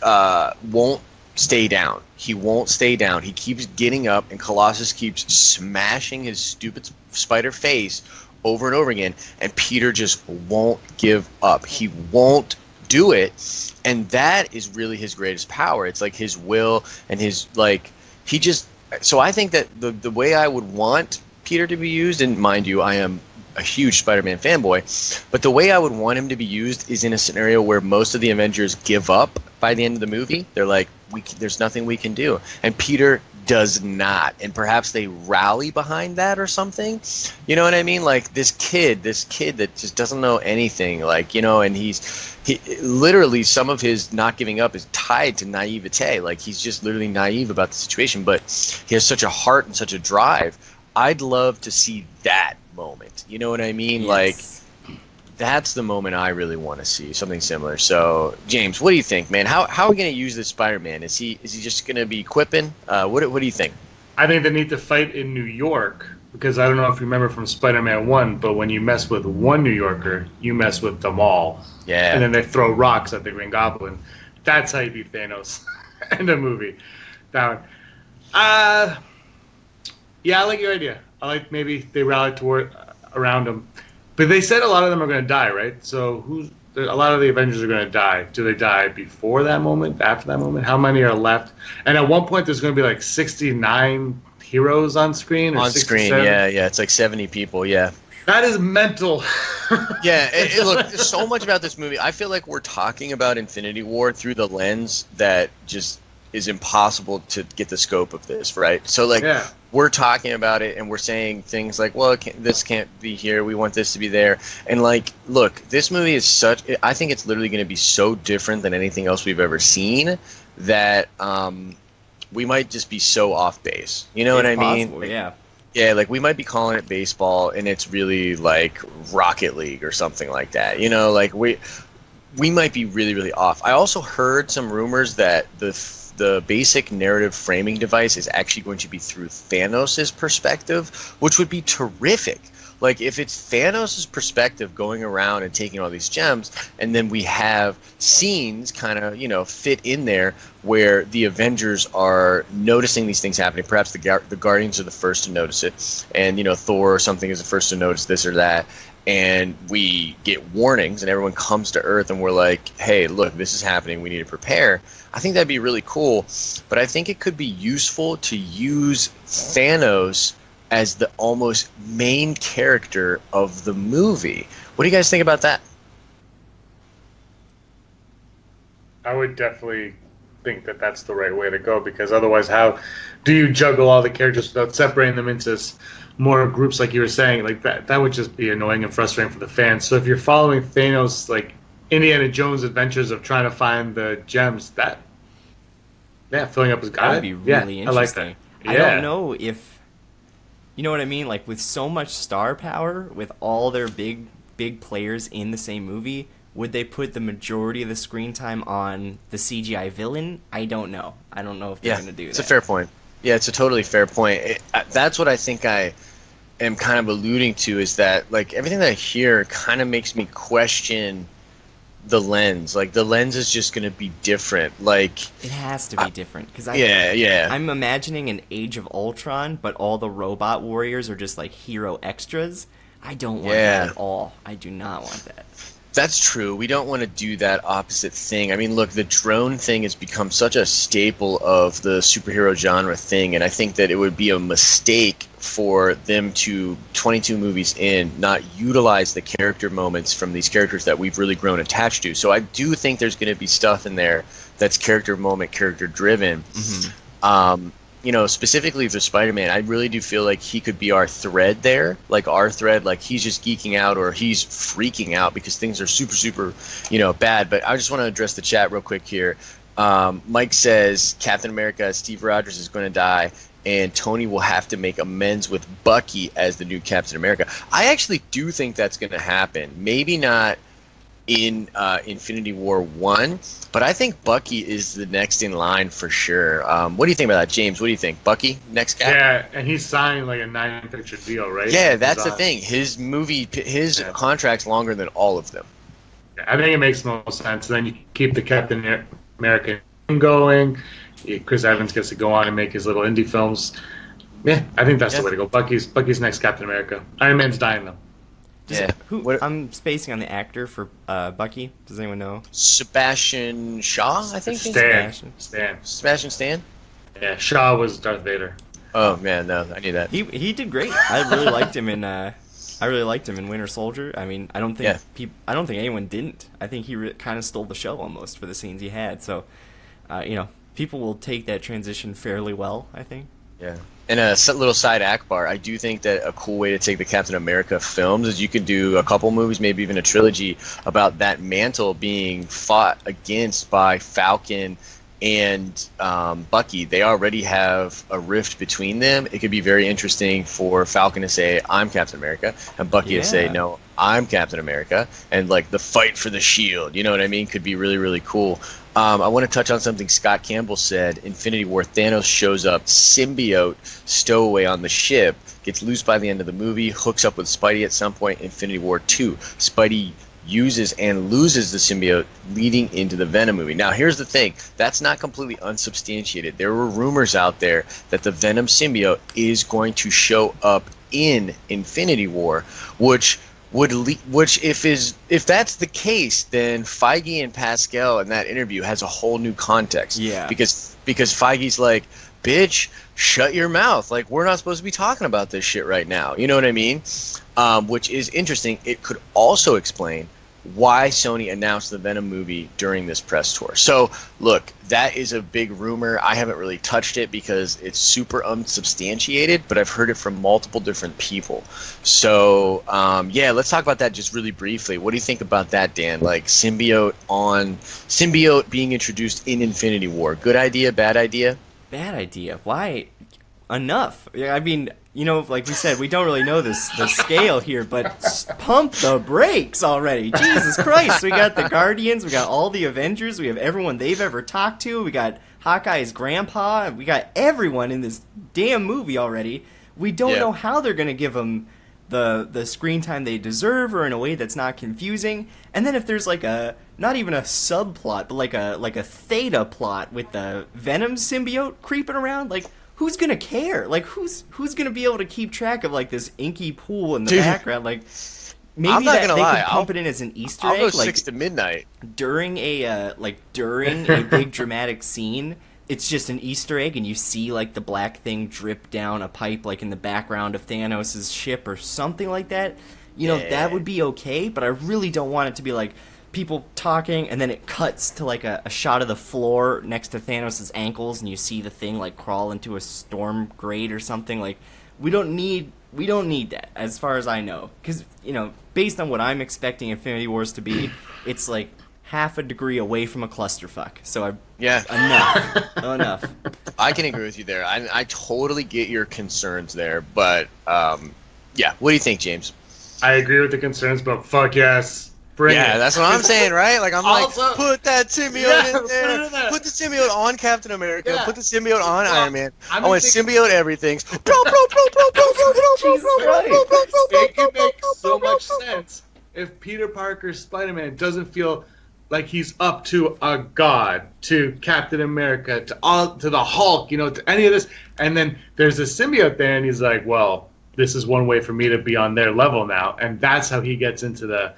won't stay down. He won't stay down. He keeps getting up, and Colossus keeps smashing his stupid spider face over and over again. And Peter just won't give up. He won't do it, and that is really his greatest power. It's like his will and his he just. So I think that the way I would want Peter to be used, and mind you, I am a huge Spider-Man fanboy, but the way I would want him to be used is in a scenario where most of the Avengers give up by the end of the movie. They're like, there's nothing we can do, and Peter does not, and perhaps they rally behind that or something. You know what I mean? Like this kid that just doesn't know anything, and he literally, some of his not giving up is tied to naivete. Like he's just literally naive about the situation, but he has such a heart and such a drive. I'd love to see that moment. You know what I mean? Yes. Like that's the moment I really want to see, something similar. So, James, what do you think, man? How are we going to use this Spider-Man? Is he just going to be quipping? What do you think? I think they need to fight in New York because I don't know if you remember from Spider-Man 1, but when you mess with one New Yorker, you mess with them all. Yeah. And then they throw rocks at the Green Goblin. That's how you beat Thanos in the movie. That one. Yeah, I like your idea. I like maybe they rally around him. But they said a lot of them are going to die, right? So a lot of the Avengers are going to die. Do they die before that moment, after that moment? How many are left? And at one point, there's going to be like 69 heroes on screen? Or On 67? screen, yeah. It's like 70 people, yeah. That is mental. Yeah, look, there's so much about this movie. I feel like we're talking about Infinity War through the lens that just is impossible to get the scope of this, right? So, we're talking about it and we're saying things like, well, this can't be here. We want this to be there. And, look, this movie is I think it's literally going to be so different than anything else we've ever seen that we might just be so off base. You know what I mean? Possible, yeah. Yeah, we might be calling it baseball, and it's really like Rocket League or something like that. You know, we might be really, really off. I also heard some rumors that the basic narrative framing device is actually going to be through Thanos' perspective, which would be terrific. Like, if it's Thanos' perspective going around and taking all these gems, and then we have scenes kind of, fit in there where the Avengers are noticing these things happening. Perhaps the Guardians are the first to notice it, and, Thor or something is the first to notice this or that. And we get warnings, and everyone comes to Earth, and we're like, hey, look, this is happening. We need to prepare. I think that'd be really cool, but I think it could be useful to use Thanos as the almost main character of the movie. What do you guys think about that? I would definitely think that that's the right way to go, because otherwise how do you juggle all the characters without separating them into more groups like you were saying? Like that would just be annoying and frustrating for the fans. So if you're following Thanos, like Indiana Jones' adventures of trying to find the gems, filling up his guide. That would be really interesting. I like that. Yeah. I don't know if, you know what I mean? Like, with so much star power, with all their big players in the same movie, would they put the majority of the screen time on the CGI villain? I don't know. I don't know if they're going to do that. It's a fair point. Yeah, it's a totally fair point. That's what I think I am kind of alluding to, is that, everything that I hear kind of makes me question the lens. Like, the lens is just going to be different. It has to be different, because I'm imagining an Age of Ultron, but all the robot warriors are just hero extras. I don't want that at all. I do not want that. That's true. We don't want to do that opposite thing. I mean, look, the drone thing has become such a staple of the superhero genre thing, and I think that it would be a mistake for them to 22 movies in not utilize the character moments from these characters that we've really grown attached to. So I do think there's going to be stuff in there that's character moment, character driven. You know, specifically for Spider-Man, I really do feel like he could be our thread there, like our thread, like he's just geeking out or he's freaking out because things are super, super, you know, bad. But I just want to address the chat real quick here. Mike says Captain America, Steve Rogers is going to die, and Tony will have to make amends with Bucky as the new Captain America. I actually do think that's going to happen. Maybe not in Infinity War 1, but I think Bucky is the next in line for sure. What do you think about that, James? What do you think? Bucky, next Cap? Yeah, and he's signing like a 9-picture deal, right? Yeah, that's the thing. His contract's longer than all of them. I think it makes most sense. Then you keep the Captain America going. Chris Evans gets to go on and make his little indie films. Yeah, I think that's the way to go. Bucky's next Captain America. Iron Man's dying though. I'm spacing on the actor for Bucky. Does anyone know? Sebastian Shaw, I think. Sebastian Stan. Yeah, Shaw was Darth Vader. Oh man, no, I knew that. He did great. I really liked him in Winter Soldier. I mean, I don't think anyone didn't. I think he kind of stole the show almost for the scenes he had. So, you know, people will take that transition fairly well, I think. Yeah. And a little side Akbar, I do think that a cool way to take the Captain America films is you could do a couple movies, maybe even a trilogy, about that mantle being fought against by Falcon and Bucky. They already have a rift between them. It could be very interesting for Falcon to say, I'm Captain America, and Bucky to say, no, I'm Captain America, and like the fight for the shield, you know what I mean, could be really, really cool. I want to touch on something Scott Campbell said. Infinity War, Thanos shows up, symbiote stowaway on the ship, gets loose by the end of the movie, hooks up with Spidey at some point. Infinity War 2, Spidey uses and loses the symbiote, leading into the Venom movie. Now, here's the thing. That's not completely unsubstantiated. There were rumors out there that the Venom symbiote is going to show up in Infinity War, which if that's the case, then Feige and Pascal in that interview has a whole new context. Yeah. Because Feige's like, bitch, shut your mouth. Like, we're not supposed to be talking about this shit right now. You know what I mean? Which is interesting. It could also explain why Sony announced the Venom movie during this press tour. So, look, that is a big rumor. I haven't really touched it because it's super unsubstantiated, but I've heard it from multiple different people. So, yeah, let's talk about that just really briefly. What do you think about that, Dan? Like, symbiote being introduced in Infinity War. Good idea, bad idea? Bad idea. Why? Enough. I mean, you know, like we said, we don't really know the scale here, but pump the brakes already. Jesus Christ. We got the Guardians, we got all the Avengers, we have everyone they've ever talked to, we got Hawkeye's grandpa, we got everyone in this damn movie already. We don't know how they're going to give them the screen time they deserve or in a way that's not confusing. And then if there's like not even a subplot, but like a theta plot with the Venom symbiote creeping around, like, who's gonna care? Like, who's gonna be able to keep track of like this inky pool in the background? Like, maybe they could pump it in as an Easter egg. I'll go like 6 to midnight during a big dramatic scene. It's just an Easter egg, and you see like the black thing drip down a pipe, like in the background of Thanos' ship or something like that. You know, that would be okay. But I really don't want it to be like people talking, and then it cuts to like a shot of the floor next to Thanos' ankles, and you see the thing like crawl into a storm grate or something. Like, we don't need that, as far as I know, because, you know, based on what I'm expecting Infinity Wars to be, it's like half a degree away from a clusterfuck. So enough. I can agree with you there. I totally get your concerns there, but yeah, what do you think, James? I agree with the concerns, but fuck yes. Bring it. That's what I'm saying, right? Like, I'm Also, like, put that symbiote in there. Put it in there. Put the symbiote on Captain America. Yeah. Put the symbiote on Iron Man. I want symbiote everything. It could make so much sense if Peter Parker's Spider-Man doesn't feel like he's up to a god, to Captain America, to the Hulk, you know, to any of this, and then there's a symbiote there, and he's like, well, this is one way for me to be on their level now, and that's how he gets into the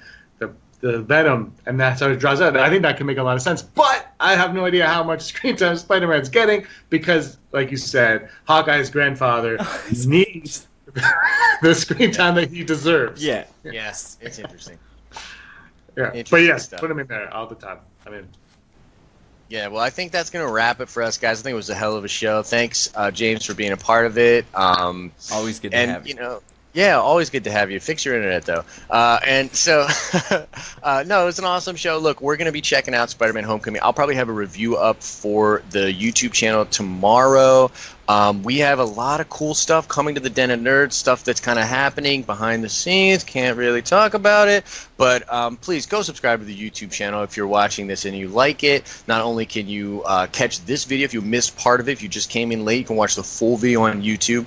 Venom, and that's how it draws out. I think that can make a lot of sense, but I have no idea how much screen time Spider-Man's getting, because, like you said, Hawkeye's grandfather needs the screen time that he deserves. Yeah. Yes, it's interesting. Yeah. But Interesting yes, stuff. put him in there all the time. I mean, Yeah, well, I think that's going to wrap it for us, guys. I think it was a hell of a show. Thanks, James, for being a part of it. Always good to have you. Yeah, always good to have you. Fix your internet, though. And so, no, it was an awesome show. Look, we're going to be checking out Spider-Man Homecoming. I'll probably have a review up for the YouTube channel tomorrow. We have a lot of cool stuff coming to the Den of Nerds, stuff that's kind of happening behind the scenes. Can't really talk about it, but please go subscribe to the YouTube channel if you're watching this and you like it. Not only can you catch this video if you missed part of it, if you just came in late, you can watch the full video on YouTube,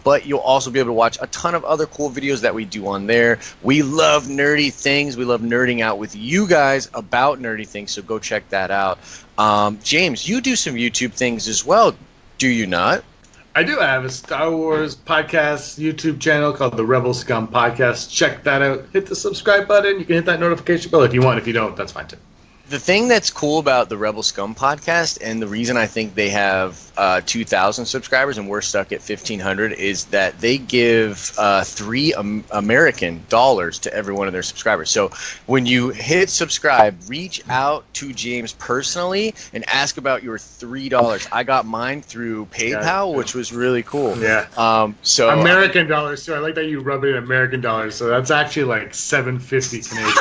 but you'll also be able to watch a ton of other cool videos that we do on there. We love nerdy things. We love nerding out with you guys about nerdy things, so go check that out. James, you do some YouTube things as well. Do you not? I do have a Star Wars podcast YouTube channel called the Rebel Scum Podcast. Check that out. Hit the subscribe button. You can hit that notification bell if you want. If you don't, that's fine too. The thing that's cool about the Rebel Scum podcast, and the reason I think they have 2,000 subscribers and we're stuck at 1,500, is that they give $3 American dollars to every one of their subscribers. So when you hit subscribe, reach out to James personally and ask about your $3. I got mine through PayPal, which was really cool. Yeah. So American dollars too. I like that you rub it in American dollars. So that's actually like $7.50 Canadian.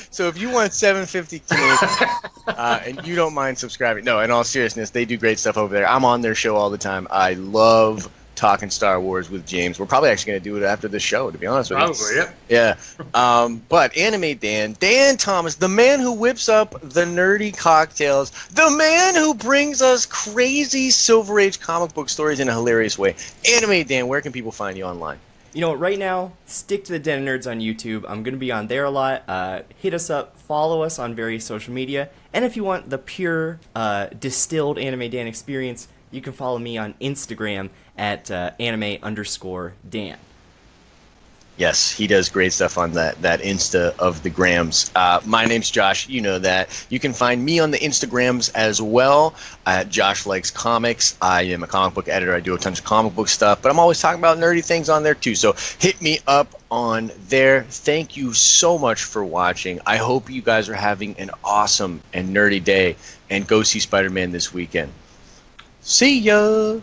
So if you want $7.50 Canadian, and you don't mind subscribing, no, in all seriousness, they do great stuff over there. I'm on their show all the time. I love talking Star Wars with James. We're probably actually going to do it after the show, to be honest with you. Probably, yeah. Yeah. But Anime Dan Thomas, the man who whips up the nerdy cocktails, the man who brings us crazy Silver Age comic book stories in a hilarious way. Anime Dan, where can people find you online? You know, right now, stick to the Den of Nerds on YouTube. I'm going to be on there a lot. Hit us up, follow us on various social media, and if you want the pure, distilled Anime Dan experience, you can follow me on Instagram at anime_Dan. Yes, he does great stuff on that Insta of the grams. My name's Josh. You know that. You can find me on the Instagrams as well at Josh Likes Comics. I am a comic book editor. I do a ton of comic book stuff, but I'm always talking about nerdy things on there too. So hit me up on there. Thank you so much for watching. I hope you guys are having an awesome and nerdy day, and go see Spider-Man this weekend. See ya!